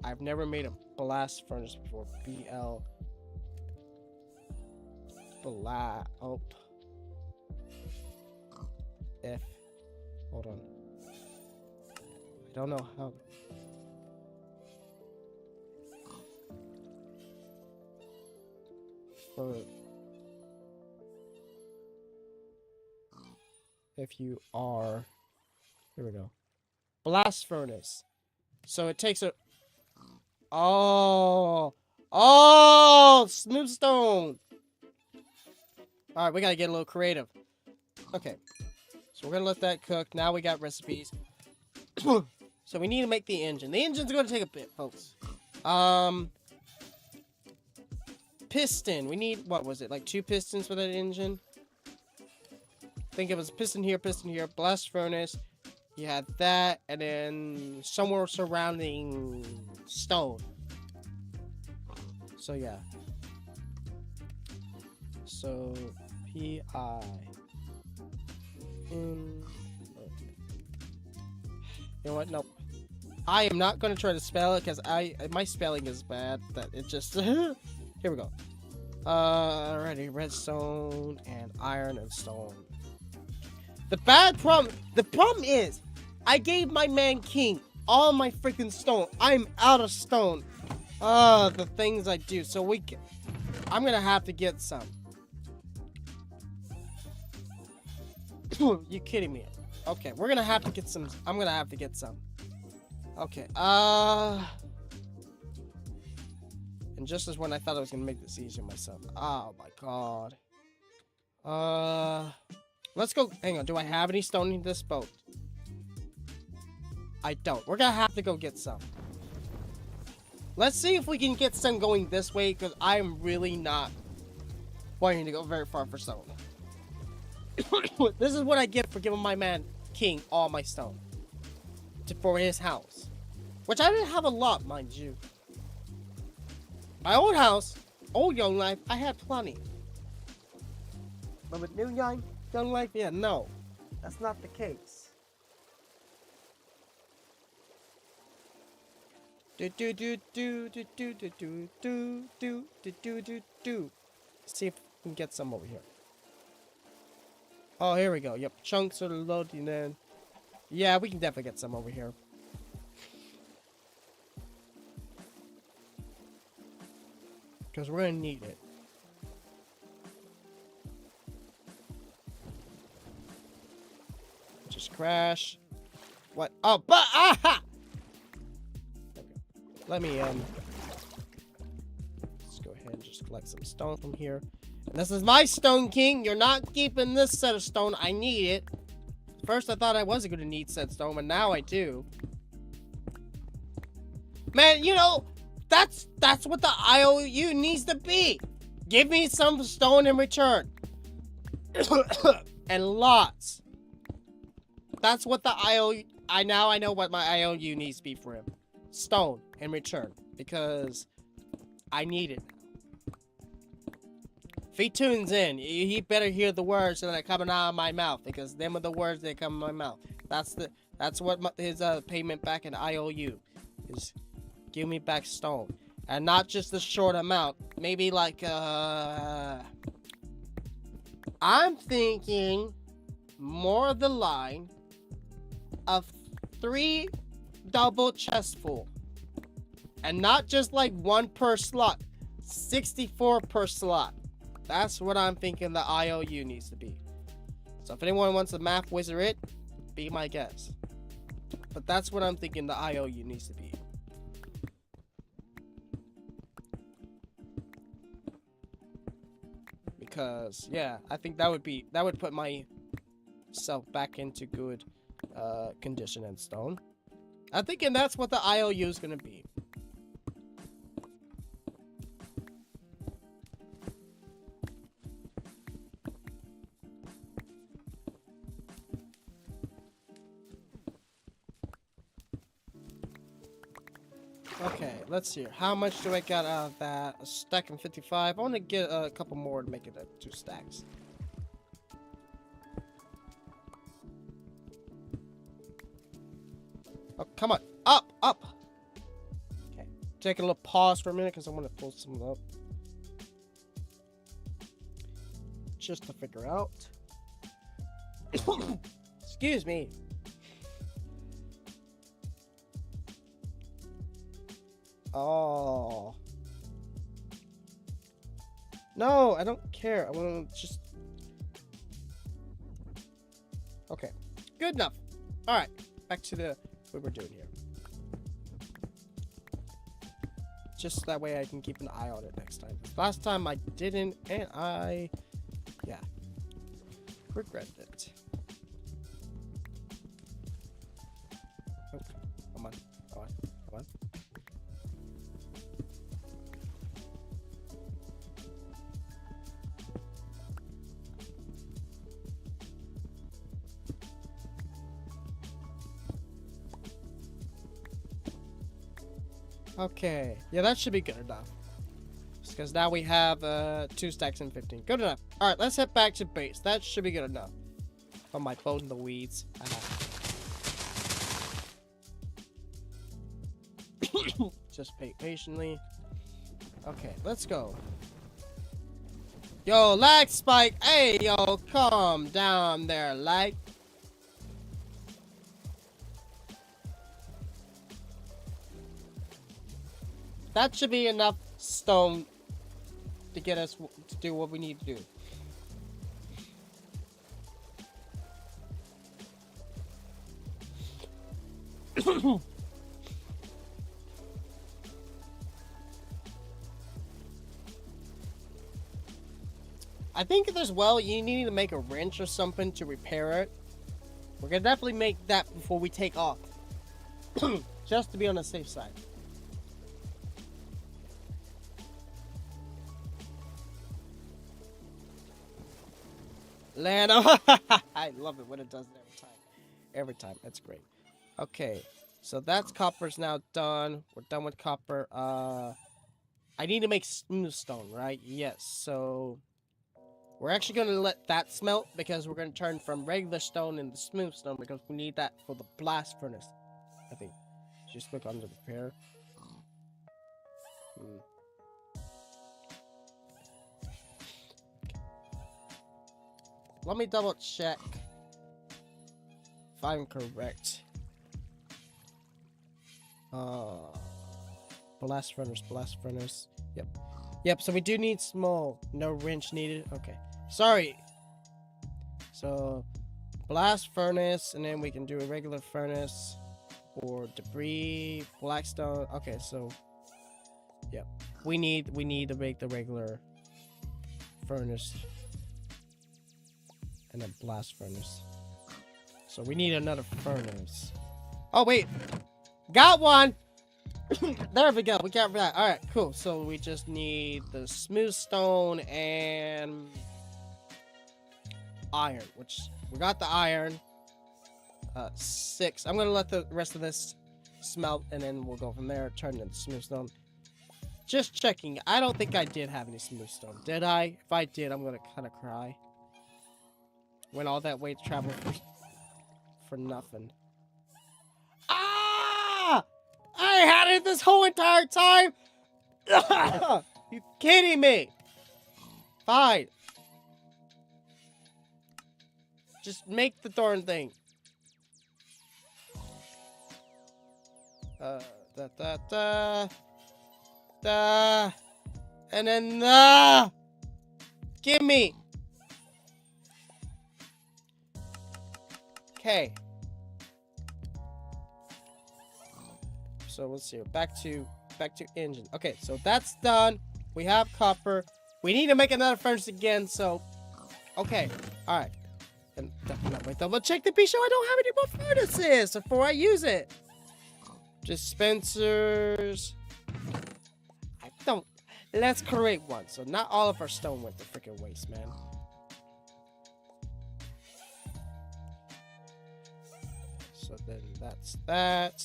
I've never made a blast furnace before. BL. Oh. F. Hold on. I don't know how. If you are, here we go. Blast furnace. So it takes a. Oh, smooth stone. All right, we gotta get a little creative. Okay, so we're gonna let that cook. Now we got recipes. So we need to make the engine. The engine's gonna take a bit, folks. Piston. We need, what was it, like 2 pistons for that engine? I think it was piston here, blast furnace. You had that, and then somewhere surrounding stone. So yeah. So P-I. You know what? Nope. I am not gonna try to spell it because my spelling is bad. That it just here we go. Alrighty, redstone and iron and stone. The problem is, I gave my man King all my freaking stone. I'm out of stone. The things I do. So I'm gonna have to get some. You kidding me? Okay, we're gonna have to get some. I'm gonna have to get some. Okay, and just as when I thought I was gonna make this easier myself. Oh my god. Let's go. Hang on. Do I have any stone in this boat? I don't. We're gonna have to go get some. Let's see if we can get some going this way, because I'm really not wanting to go very far for stone. This is what I get for giving my man King all my stone for his house, which I didn't have a lot, mind you. My old house, old Young Life, I had plenty. But with new Young Life, yeah, no, that's not the case. Do do do do do do do do do do do do do. See if we can get some over here. Oh, here we go. Yep, chunks are loading in. Yeah, we can definitely get some over here. Because we're gonna need it. Just crash. What? Oh, but aha! Okay. Let me let's go ahead and just collect some stone from here. And this is my stone, King. You're not keeping this set of stone. I need it. First, I thought I wasn't gonna need said stone, but now I do. Man, you know, that's what the IOU needs to be. Give me some stone in return. And lots. That's what the IOU... Now I know what my IOU needs to be for him. Stone in return. Because I need it. If he tunes in, he better hear the words that are coming out of my mouth. Because them are the words that come in my mouth. That's what his payment back in IOU is. Give me back stone. And not just a short amount. Maybe like, I'm thinking more of the line of 3 double chests full. And not just like 1 per slot. 64 per slot. That's what I'm thinking the IOU needs to be. So if anyone wants to math wizard it, be my guest. But that's what I'm thinking the IOU needs to be. Because yeah, I think that would put myself back into good condition and stone. I'm thinking that's what the IOU is gonna be. Okay, let's see. How much do I got out of that? A stack and 55. I want to get a couple more to make it 2 stacks. Oh, come on. Up, up. Okay. Take a little pause for a minute because I want to pull some up. Just to figure out. Excuse me. Oh. No, I don't care. I want to just... Okay. Good enough. Alright. Back to what we're doing here. Just that way I can keep an eye on it next time. Last time I didn't, and yeah. Regretted it. Oh, come on. Come on. Come on. Okay, yeah, that should be good enough. Because now we have 2 stacks and 15. Good enough. Alright, let's head back to base. That should be good enough. Oh, my boat in the weeds. Just wait patiently. Okay, let's go. Yo, lag spike. Hey, yo, calm down there, lag. That should be enough stone to get us to do what we need to do. I think as well, you need to make a wrench or something to repair it. We're gonna definitely make that before we take off. Just to be on the safe side. Land. I love it when it does it every time. Every time. That's great. Okay. So that's copper's now done. We're done with copper. I need to make smooth stone, right? Yes. So we're actually going to let that smelt because we're going to turn from regular stone into smooth stone because we need that for the blast furnace. I think. Just click on the repair. Let me double check if I'm correct. Blast furnace. Yep, so we do need small. No wrench needed. Okay. Sorry. So, blast furnace, and then we can do a regular furnace or debris, blackstone. Okay, so, yep. We need to make the regular furnace and then blast furnace. So we need another furnace. Oh, wait. Got one! There we go. We got that. Alright, cool. So we just need the smooth stone and iron, which we got the iron. 6. I'm gonna let the rest of this smelt and then we'll go from there. Turn into smooth stone. Just checking. I don't think I did have any smooth stone. Did I? If I did, I'm gonna kind of cry. Went all that way to travel for nothing. Ah! I had it this whole entire time! You kidding me? Fine. Just make the darn thing. And then, gimme! Okay. So let's see. Back to engine. Okay, so that's done. We have copper. We need to make another furnace again. So, okay, all right. And double check to be sure I don't have any more furnaces before I use it. Dispensers. I don't. Let's create one. So not all of our stone went to freaking waste, man. So then that's that.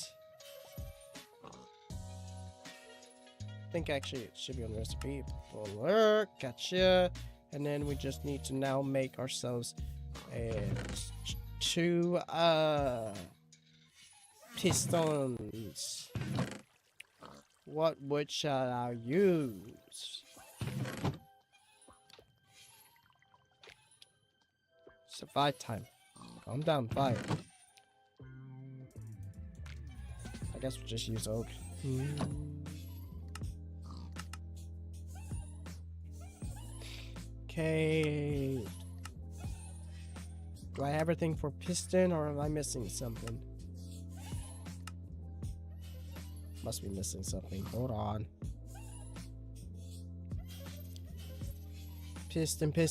I think actually it should be on the recipe. Alert, gotcha. And then we just need to now make ourselves two pistons. What wood shall I use? Survive time. Calm down, fire. I guess we'll just use oak. Okay. Do I have everything for piston or am I missing something? Must be missing something. Hold on. Piston. Here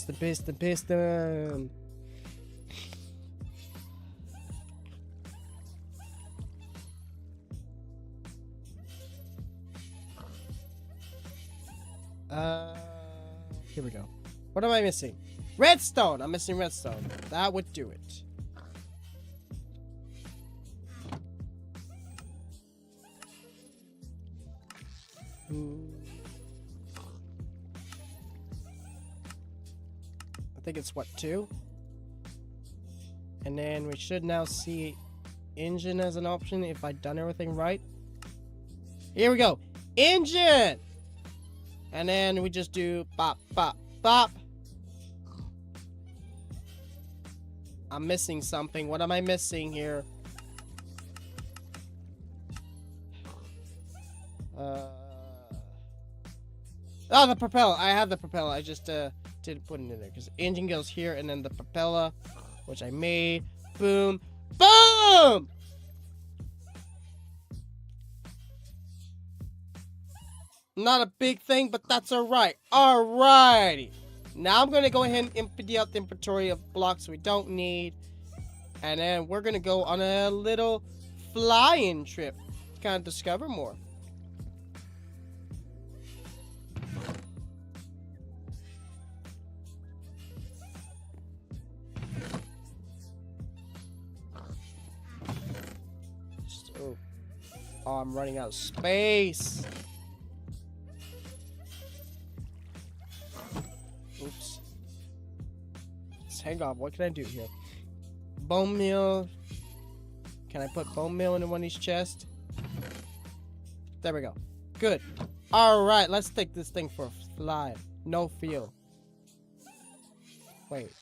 we go. What am I missing? Redstone! I'm missing redstone. That would do it. I think it's what, 2? And then we should now see engine as an option if I've done everything right. Here we go. Engine! And then we just do bop, bop, bop. I'm missing something. What am I missing here? Oh, the propeller. I have the propeller. I just didn't put it in there because the engine goes here and then the propeller, which I made. Boom. Boom! Not a big thing, but that's alright. Alrighty. Now I'm going to go ahead and empty out the inventory of blocks we don't need. And then we're going to go on a little flying trip to kind of discover more. So, oh, I'm running out of space. Oops. Let's hang on. What can I do here? Bone meal. Can I put bone meal in one of these chests? There we go. Good. Alright, let's take this thing for a fly. No fuel. Wait.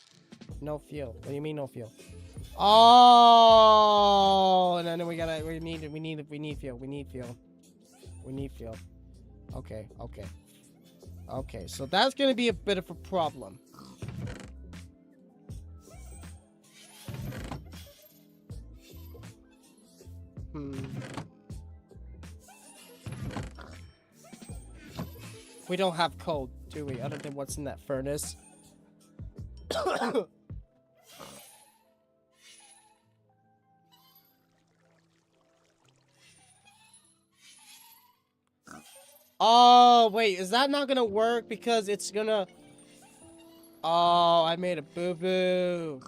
No fuel. What do you mean no fuel? Oh, and then we need fuel. We need fuel. Okay. Okay, so that's gonna be a bit of a problem. We don't have coal, do we? Other than what's in that furnace. Oh, wait, is that not gonna work? Because it's gonna... Oh, I made a boo-boo.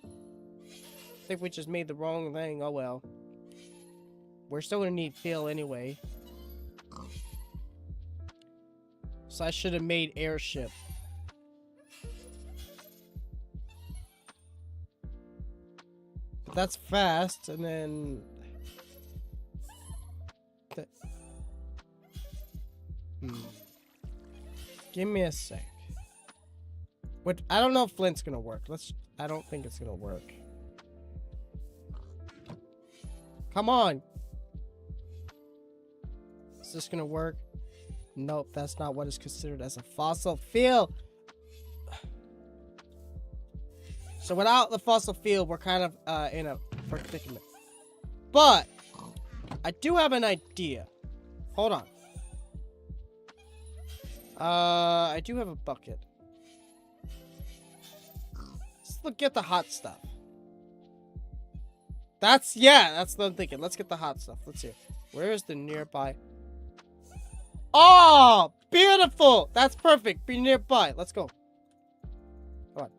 I think we just made the wrong thing. Oh, well. We're still gonna need fuel anyway. So I should have made airship. But that's fast, and then... Give me a sec. What? I don't know if Flint's gonna work. I don't think it's gonna work. Come on. Is this gonna work? Nope, that's not what is considered as a fossil fuel. So without the fossil fuel, we're kind of in a predicament. But I do have an idea. Hold on. I do have a bucket. Let's look at the hot stuff. That's what I'm thinking. Let's get the hot stuff. Let's see. Where is the nearby? Oh, beautiful. That's perfect. Be nearby. Let's go. Come on.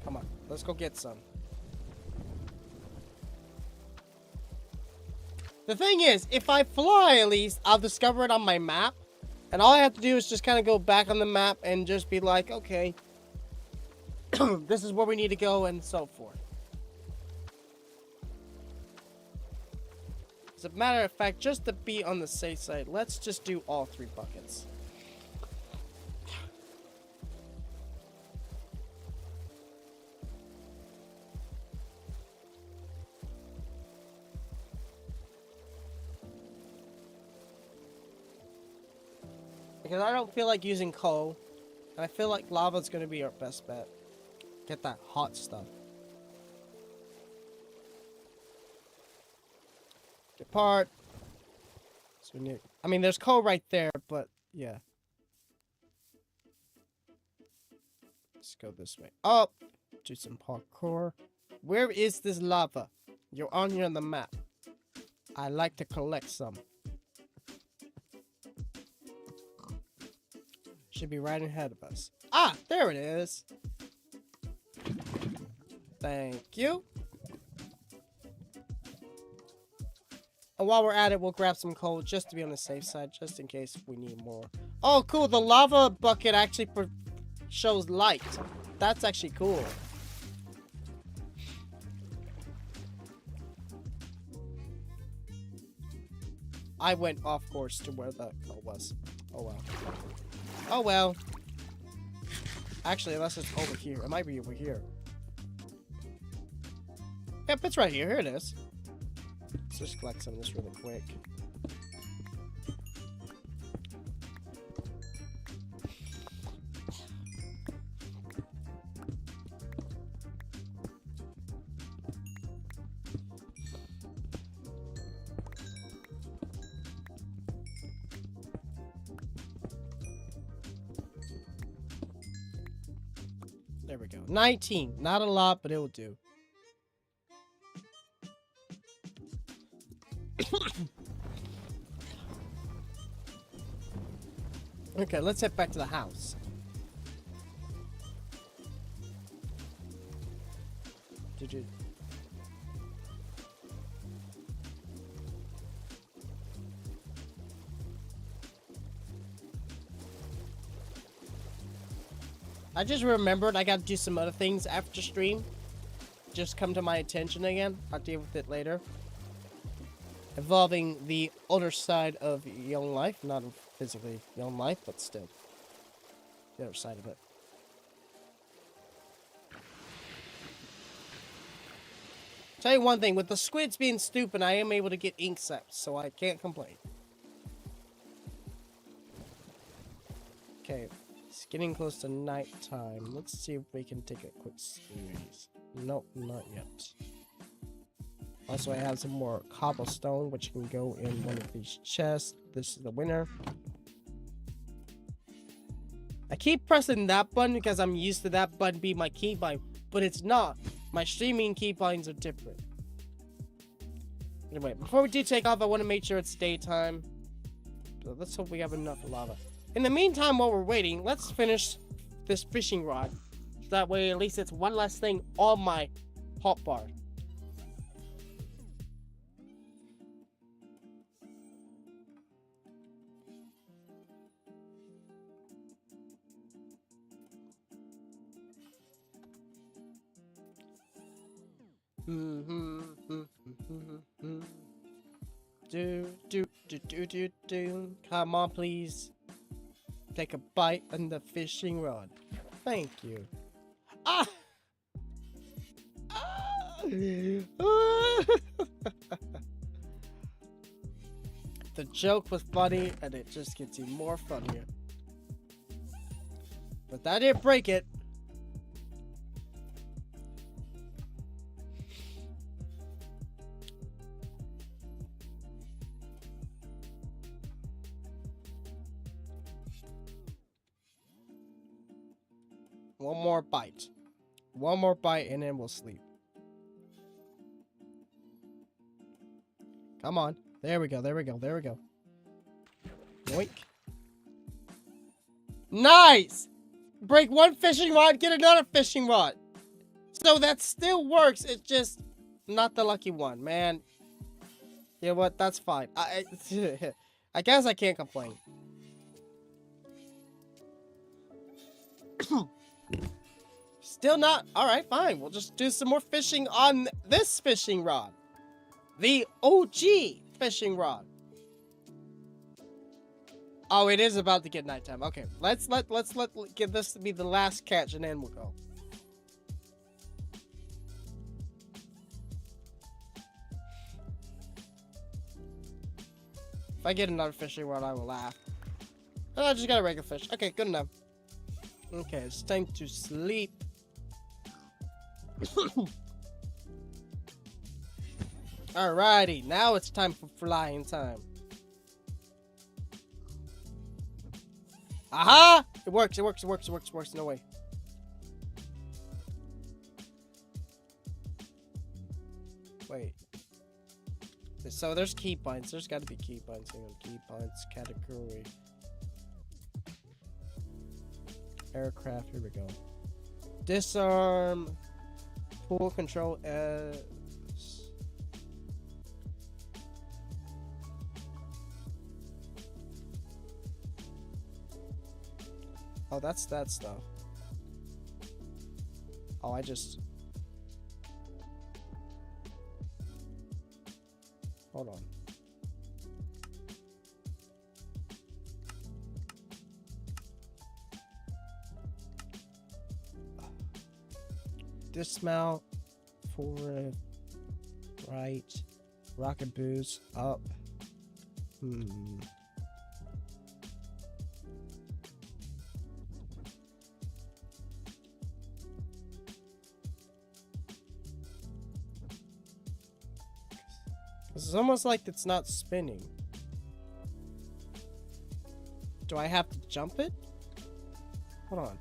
Come on. Let's go get some. The thing is, if I fly at least, I'll discover it on my map. And all I have to do is just kind of go back on the map and just be like, okay, this is where we need to go and so forth. As a matter of fact, just to be on the safe side, let's just do all 3 buckets. Because I don't feel like using coal. And I feel like lava's gonna be our best bet. Get that hot stuff. Depart. So we need... I mean, there's coal right there, but yeah. Let's go this way. Up. Do some parkour. Where is this lava? You're on here on the map. I like to collect some. Should be right ahead of us. Ah, there it is. Thank you. And while we're at it, we'll grab some coal just to be on the safe side, just in case we need more. Oh, cool. The lava bucket actually shows light. That's actually cool. I went off course to where the call was. Oh well. Oh well. Actually, unless it's over here. It might be over here. Yep, it's right here. Here it is. Let's just collect some of this really quick. There we go. 19. Not a lot, but it will do. Okay, let's head back to the house. Did you... I just remembered I gotta do some other things after stream. Just come to my attention again. I'll deal with it later. Involving the older side of young life. Not physically young life, but still. The other side of it. Tell you one thing, with the squids being stupid, I am able to get ink saps, so I can't complain. Okay. It's getting close to nighttime. Let's see if we can take a quick squeeze. Nope, not yet. Also, I have some more cobblestone, which can go in one of these chests. This is the winner. I keep pressing that button because I'm used to that button being my keybind, but it's not. My streaming keybinds are different. Anyway, before we do take off, I want to make sure it's daytime. So let's hope we have enough lava. In the meantime, while we're waiting, let's finish this fishing rod. That way, at least it's one less thing on my hotbar. Do. Come on, please. Take a bite on the fishing rod. Thank you. Ah! Ah! The joke was funny, and it just gets even more funnier. But that didn't break it. One more bite. One more bite and then we'll sleep. Come on. There we go. Yoink. Nice! Break one fishing rod, get another fishing rod. So that still works. It's just not the lucky one, man. You know what? That's fine. I guess I can't complain. Still not. Alright, fine. We'll just do some more fishing on this fishing rod. The OG fishing rod. Oh, it is about to get nighttime. Okay, let's give this to be the last catch and then we'll go. If I get another fishing rod, I will laugh. Oh, I just got a regular fish. Okay, good enough. Okay, it's time to sleep. Alrighty, now it's time for flying time. Aha! It works. No way. Wait. So there's keybinds. There's got to be keybinds. Hang on. Keybinds category. Aircraft. Here we go. Disarm. Full control S. Oh, that's that stuff. Oh, I just... Hold on. dismount, forward, right, rocket boost, up. It's almost like it's not spinning. Do I have to jump it? Hold on.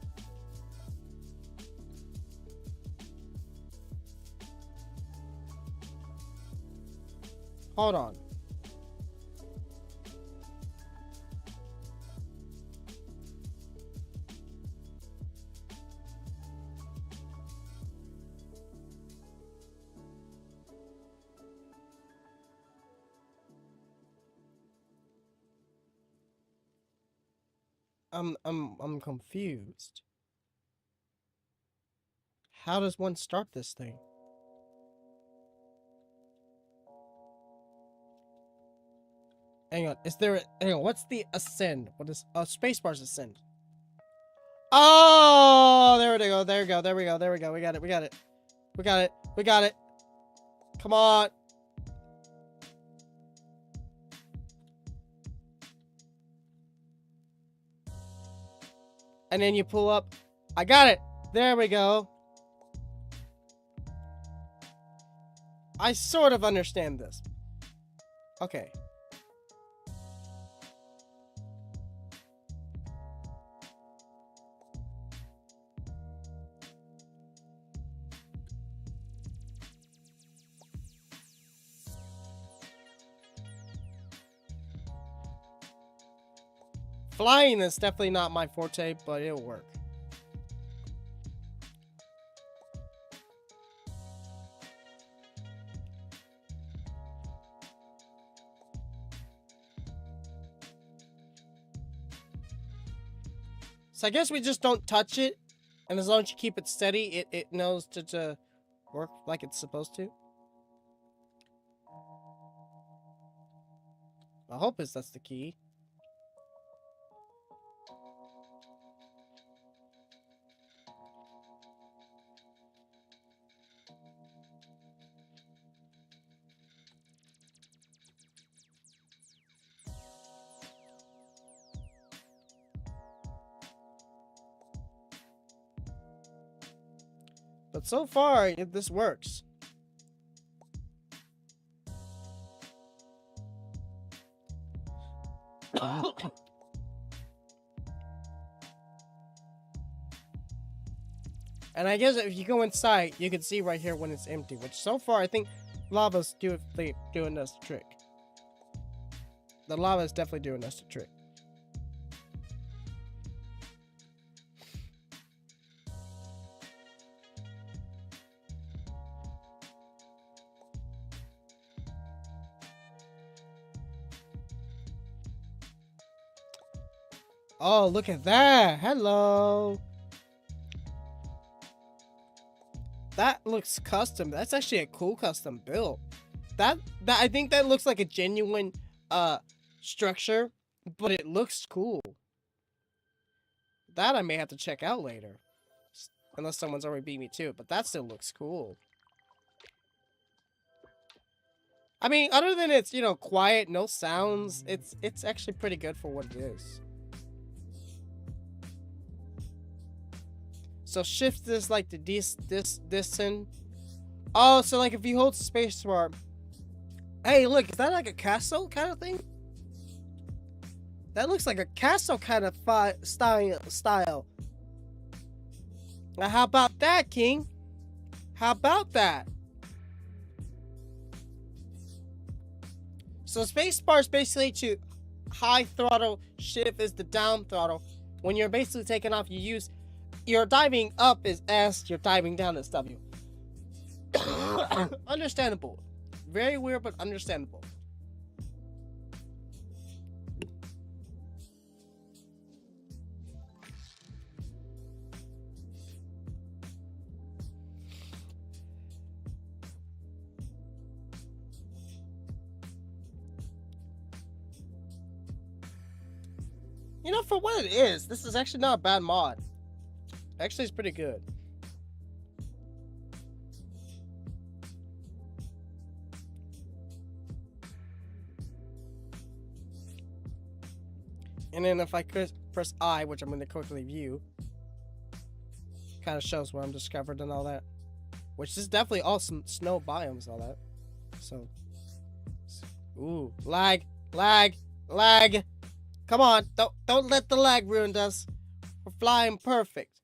Hold on. I'm confused. How does one start this thing? Hang on, hang on, what's the ascend? What is, spacebar's ascend. Oh, there we go, there we go, there we go, there we go, we got it, we got it. We got it, we got it. Come on. And then you pull up. I got it. There we go. I sort of understand this. Okay. Flying is definitely not my forte, but it'll work. So I guess we just don't touch it, and as long as you keep it steady, it knows to work like it's supposed to. I hope that's the key. But so far, this works. And I guess if you go inside, you can see right here when it's empty, which so far I think lava's doing us the trick. The lava is definitely doing us the trick. Oh, look at that. Hello. That looks custom. That's actually a cool custom build. That I think that looks like a genuine structure, but it looks cool. That I may have to check out later. Unless someone's already beat me to it, but that still looks cool. I mean, other than it's, you know, quiet, no sounds, it's actually pretty good for what it is. So shift is like the descend. Oh, so like if you hold spacebar. Hey, look, is that like a castle kind of thing? That looks like a castle kind of style. Now, how about that, King? How about that? So spacebar is basically to high throttle, shift is the down throttle. When you're basically taking off, you use your diving up is S, your diving down is W. Understandable. Very weird, but understandable. You know, for what it is, this is actually not a bad mod. Actually, it's pretty good. And then if I press I, which I'm going to quickly view, kind of shows what I'm discovered and all that. Which is definitely all some snow biomes and all that. So, ooh, lag. Come on, don't let the lag ruin us. We're flying perfect.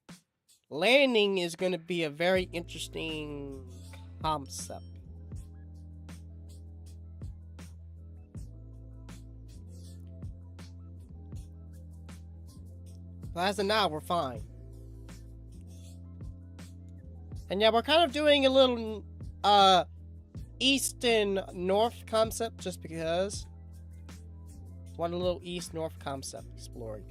Landing is going to be a very interesting concept. But as of now, we're fine. And yeah, we're kind of doing a little east and north concept just because. Want a little east-north concept exploring.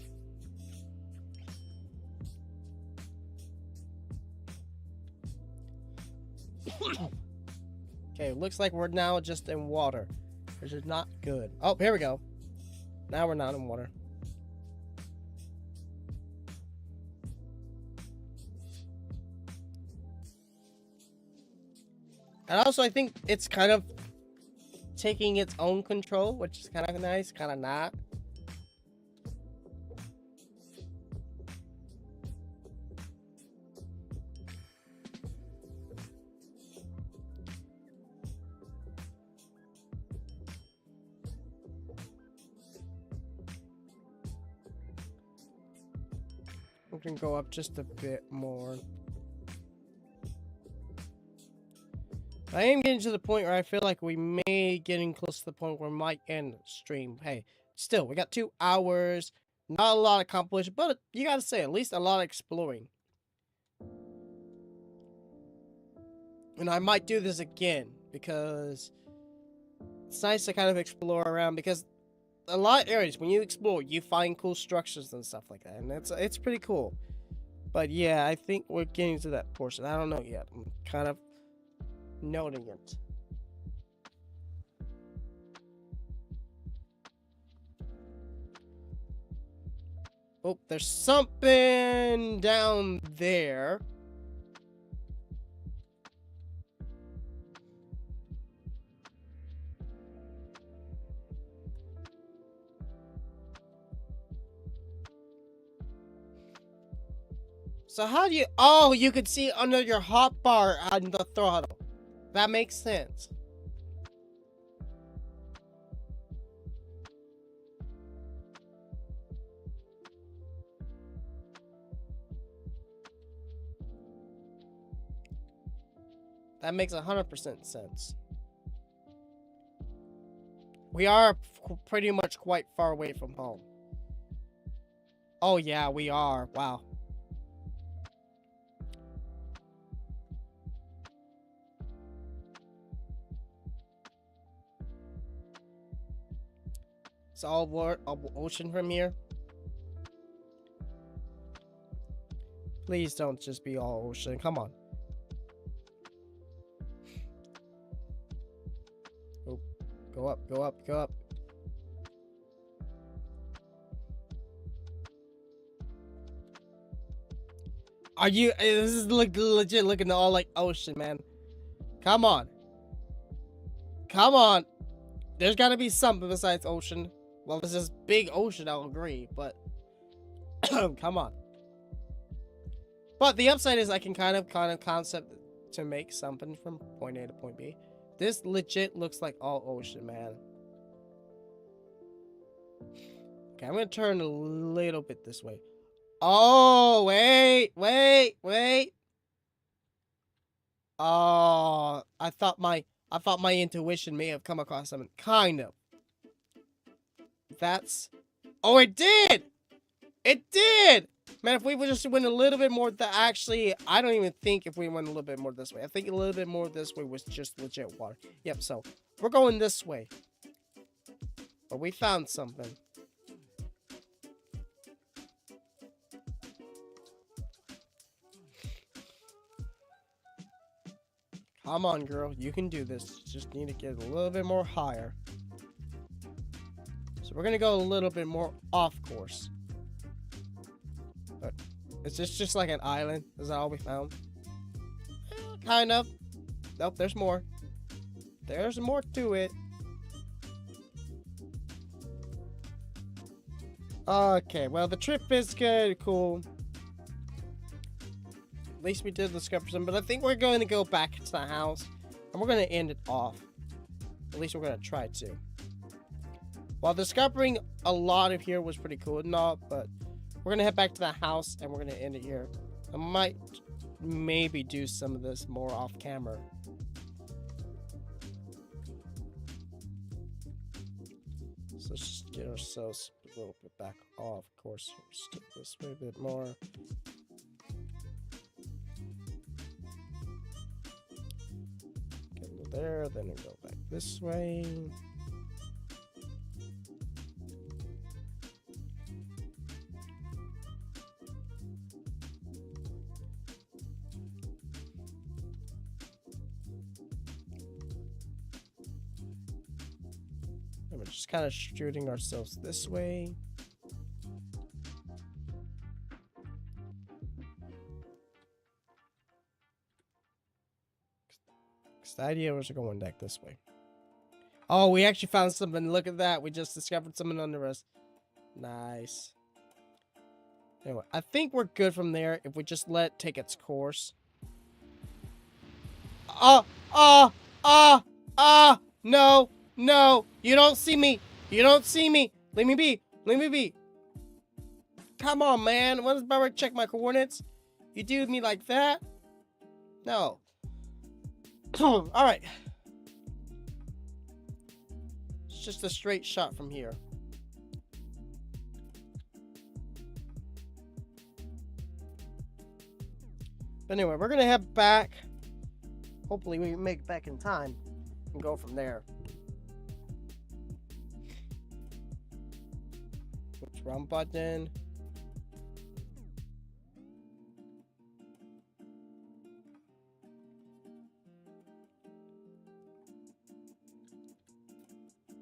Okay, looks like we're now just in water, which is not good. Oh, here we go. Now we're not in water. And also, I think it's kind of taking its own control, which is kind of nice, kind of not. We can go up just a bit more. I am getting to the point where I feel like we may getting close to the point where we might end stream. Hey, still, we got 2 hours. Not a lot accomplished, but you gotta say, at least a lot of exploring. And I might do this again, because it's nice to kind of explore around, because a lot of areas, when you explore, you find cool structures and stuff like that, and it's pretty cool. But yeah, I think we're getting to that portion. I don't know yet. I'm kind of noting it. Oh, there's something down there. So how do you... Oh, you could see under your hotbar on the throttle. That makes sense. That makes 100% sense. We are pretty much quite far away from home. Oh yeah, we are. Wow. It's all ocean from here. Please don't just be all ocean. Come on. Oh, go up, go up, go up. Are you... This is legit looking all like ocean, man. Come on. Come on. There's gotta be something besides ocean. Well, this is big ocean, I'll agree, but... Come on. But the upside is I can kind of concept to make something from point A to point B. This legit looks like all ocean, man. Okay, I'm gonna turn a little bit this way. Oh, wait. Oh, I thought my intuition may have come across something. Kind of. That's... Oh, it did! It did! Man, if we would just went a little bit more... Actually, I don't even think if we went a little bit more this way. I think a little bit more this way was just legit water. Yep, so we're going this way. But we found something. Come on, girl. You can do this. You just need to get a little bit more higher. So we're going to go a little bit more off course. Is this just like an island? Is that all we found? Kind of. Nope, there's more. There's more to it. Okay, well, the trip is good, cool. At least we did discover some, but I think we're going to go back to the house, and we're going to end it off. At least we're going to try to. While discovering a lot of here was pretty cool and all, but we're going to head back to the house, and we're going to end it here. I might maybe do some of this more off camera. So let's just get ourselves a little bit back off. Of course, stick this way a bit more. Get over there, then we go back this way. And we're just kind of shooting ourselves this way. The idea was going back this way. Oh, we actually found something. Look at that. We just discovered something under us. Nice. Anyway, I think we're good from there if we just let it take its course. No, no. You don't see me. You don't see me. Leave me be. Leave me be. Come on, man. When does Barrett check my coordinates? You do me like that? No. Alright. It's just a straight shot from here. But anyway, we're gonna head back. Hopefully we can make it back in time and go from there. Which wrong button?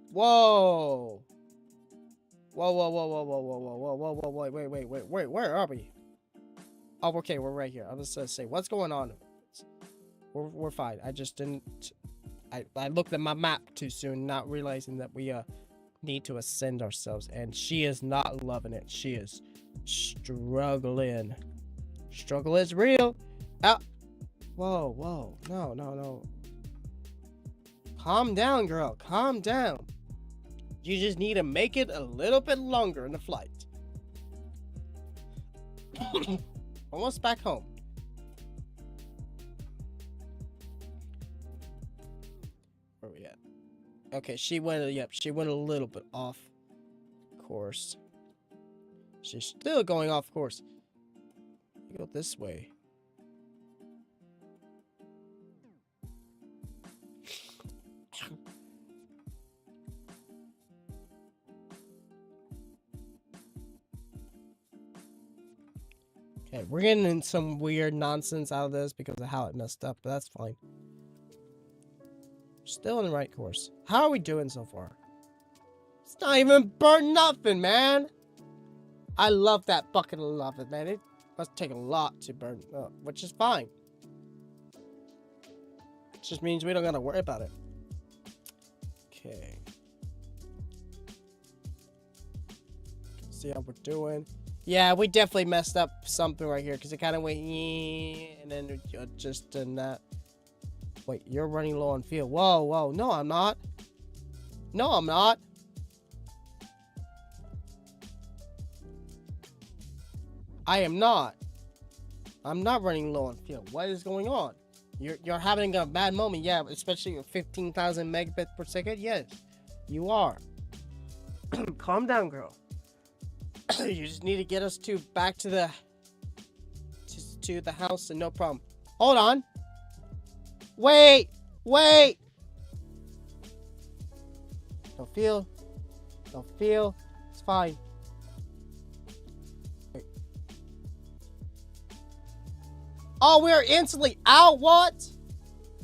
Whoa! Whoa, whoa, whoa, whoa, whoa, whoa, whoa, whoa, whoa, whoa, wait, where are we? Oh, okay, we're right here. I was gonna say, what's going on? We're fine. I just didn't... I looked at my map too soon, not realizing that we, need to ascend ourselves. And she is not loving it. She is struggling. Struggle is real. Ah! Whoa, whoa. No, no, no. Calm down, girl. Calm down. You just need to make it a little bit longer in the flight. Almost back home. Where are we at? Okay, she went, yep, she went a little bit off course. She's still going off course. Go this way. Okay, we're getting in some weird nonsense out of this because of how it messed up, but that's fine. Still in the right course. How are we doing so far? It's not even burnt nothing, man. I love that bucket of lava, man. It must take a lot to burn up, which is fine. It just means we don't gotta worry about it. Okay. See how we're doing. Yeah, we definitely messed up something right here because it kind of went, and then it just did that. Wait, you're running low on fuel. Whoa, whoa. No, I'm not. No, I'm not. I am not. I'm not running low on fuel. What is going on? You're having a bad moment. Yeah, especially with 15,000 megabits per second. Yes, you are. Calm down, girl. You just need to get us back to the house and no problem. Hold on. Wait. Don't feel. It's fine. Wait. Oh, we're instantly out. What?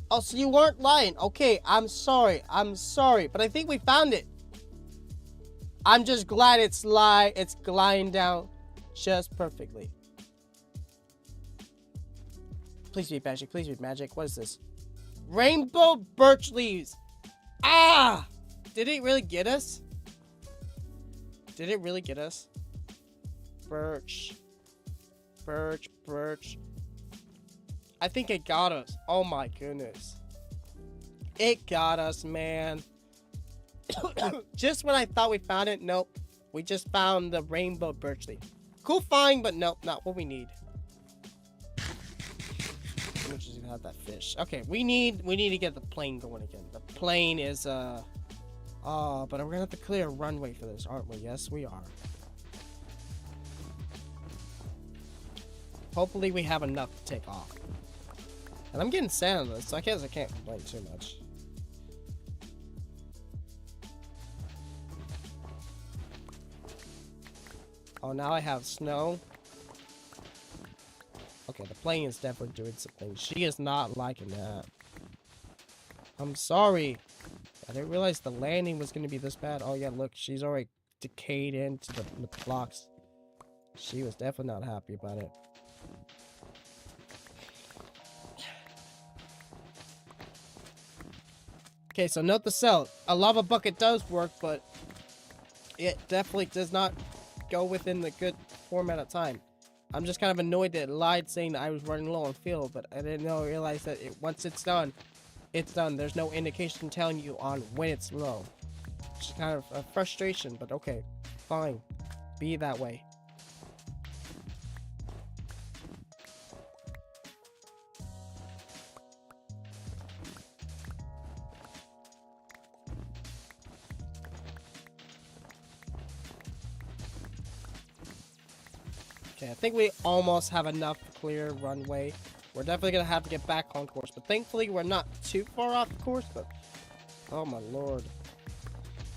Oh, so you weren't lying. Okay, I'm sorry. But I think we found it. I'm just glad it's gliding down just perfectly. Please be magic. Please be magic. What is this? Rainbow birch leaves. Ah! Did it really get us? Did it really get us? Birch. I think it got us. Oh my goodness. It got us, man. Just when I thought we found it, nope. We just found the rainbow birch leaf. Cool find, but nope, not what we need. We're just gonna have that fish. Okay, we need to get the plane going again. The plane is but we're gonna have to clear a runway for this, aren't we? Yes, we are. Hopefully we have enough to take off. And I'm getting sand on this, so I guess I can't complain too much. Oh, now I have snow. Okay, the plane is definitely doing something. She is not liking that. I'm sorry. I didn't realize the landing was going to be this bad. Oh, yeah, look. She's already decayed into the blocks. She was definitely not happy about it. Okay, so note the cell. A lava bucket does work, but it definitely does not go within the good format of time. I'm just kind of annoyed that it lied saying that I was running low on fuel, but I didn't realize that once it's done, it's done. There's no indication telling you on when it's low. It's kind of a frustration, but okay, fine. Be that way. Okay, I think we almost have enough clear runway. We're definitely gonna have to get back on course, but thankfully we're not too far off the course, but oh my lord.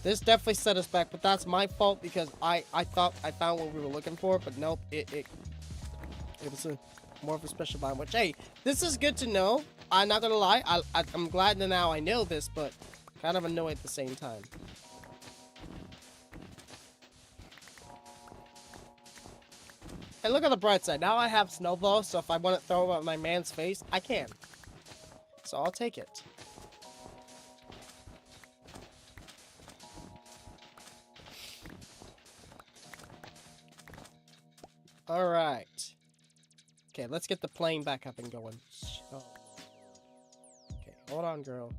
This definitely set us back, but that's my fault because I thought I found what we were looking for, but nope, it was more of a special biome, which, hey, this is good to know. I'm not gonna lie, I'm glad that now I know this, but kind of annoyed at the same time. And look at the bright side. Now I have snowballs, so if I want to throw them at my man's face, I can. So I'll take it. Alright. Okay, let's get the plane back up and going. Oh. Okay, hold on, girl.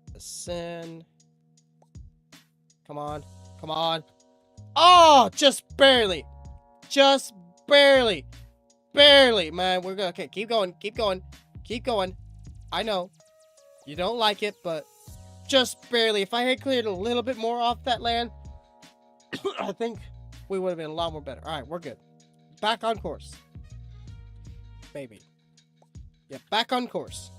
Okay. Ascend. Come on. Come on. Oh, just barely. Just barely. Barely, man. We're gonna... Okay, keep going. Keep going. Keep going. I know. You don't like it, but just barely. If I had cleared a little bit more off that land, I think we would have been a lot more better. Alright, we're good. Back on course. Maybe. Yeah, back on course.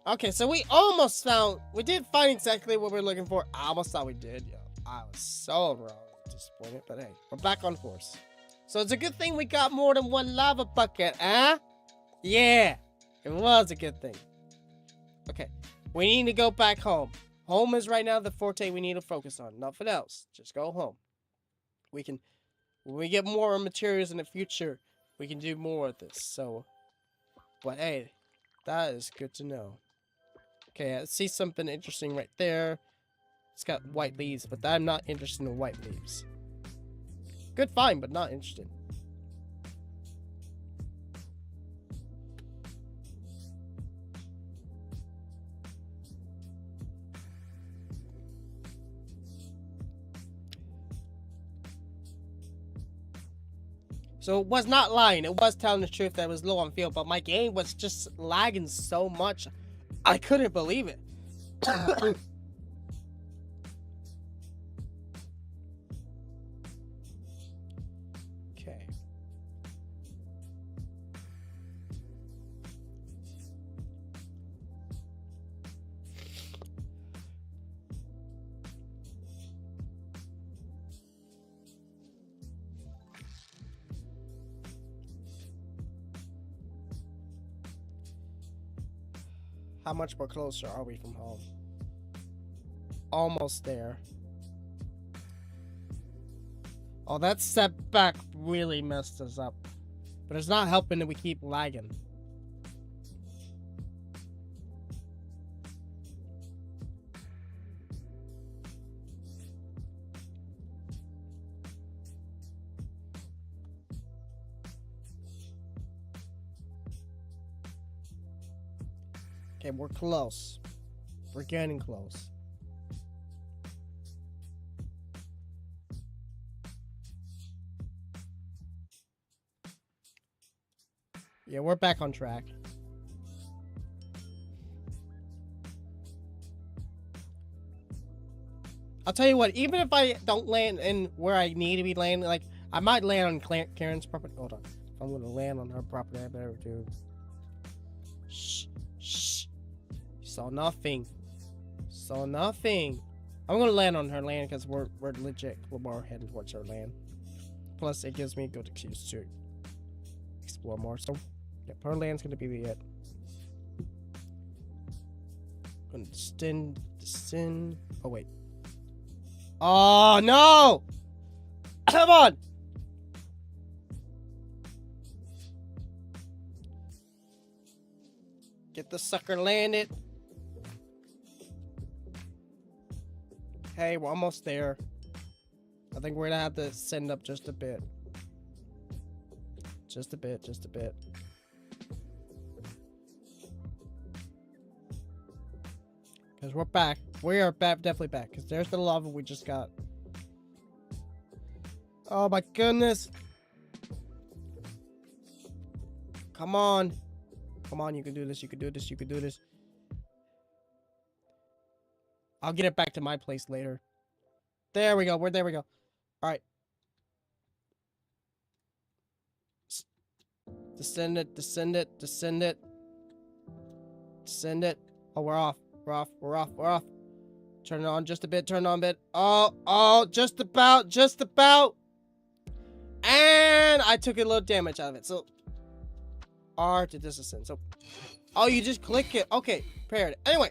Okay, so we almost found... We did find exactly what we were looking for. I almost thought we did. Yo, I was so wrong. Disappointed, but hey, we're back on course. So it's a good thing we got more than one lava bucket, huh? Yeah, it was a good thing. Okay, we need to go back home. Home is right now the forte we need to focus on. Nothing else. Just go home. We can... When we get more materials in the future, we can do more of this. So, but hey, that is good to know. Okay, I see something interesting right there. It's got white leaves, but I'm not interested in white leaves. Good find, but not interested. So it was not lying. It was telling the truth that it was low on fuel, but my game was just lagging so much. I couldn't believe it. Okay. How much more closer are we from home? Almost there. Oh, that setback really messed us up. But it's not helping that we keep lagging. Okay, we're close. We're getting close. Yeah, we're back on track. I'll tell you what, even if I don't land in where I need to be landing, like, I might land on Karen's property. Hold on. If I'm gonna land on her property, I better do. Shh. Shh. Saw nothing. Saw nothing. I'm gonna land on her land because we're legit more headed towards her land. Plus, it gives me a good excuse to explore more. So, yeah, her land's gonna be it. Gonna descend. Oh wait. Oh no! Come on! Get the sucker landed. Okay, we're almost there. I think we're gonna have to send up just a bit. Just a bit, just a bit. Because we're back. We are back, definitely back. Because there's the lava we just got. Oh my goodness. Come on. Come on, you can do this, you can do this, you can do this. I'll get it back to my place later. There we go, there we go. Alright. Descend it, descend it, descend it. Descend it. Oh, we're off. We're off, we're off, we're off. Turn it on just a bit, turn it on a bit. Oh, just about, just about. And I took a little damage out of it, so. R to disascend. So, oh, you just click it. Okay, prepared. Anyway,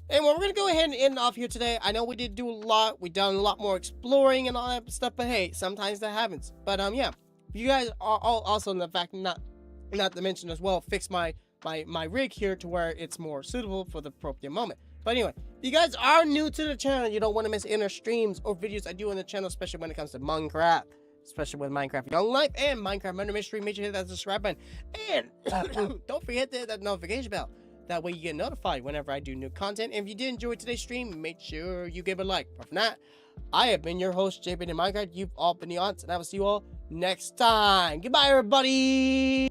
we're gonna go ahead and end off here today. I know we did do a lot. We done a lot more exploring and all that stuff, but hey, sometimes that happens. But yeah, you guys are all also in the fact not to mention as well, fix my rig here to where it's more suitable for the appropriate moment. But anyway, if you guys are new to the channel, you don't want to miss any streams or videos I do on the channel, especially when it comes to Minecraft. Especially with Minecraft Young Life and Minecraft Murder Mystery. Make sure you hit that subscribe button. And don't forget to hit that notification bell. That way you get notified whenever I do new content. And if you did enjoy today's stream, make sure you give it a like. But for that, I have been your host, JP in Minecraft. You've all been the aunts, and I will see you all next time. Goodbye, everybody.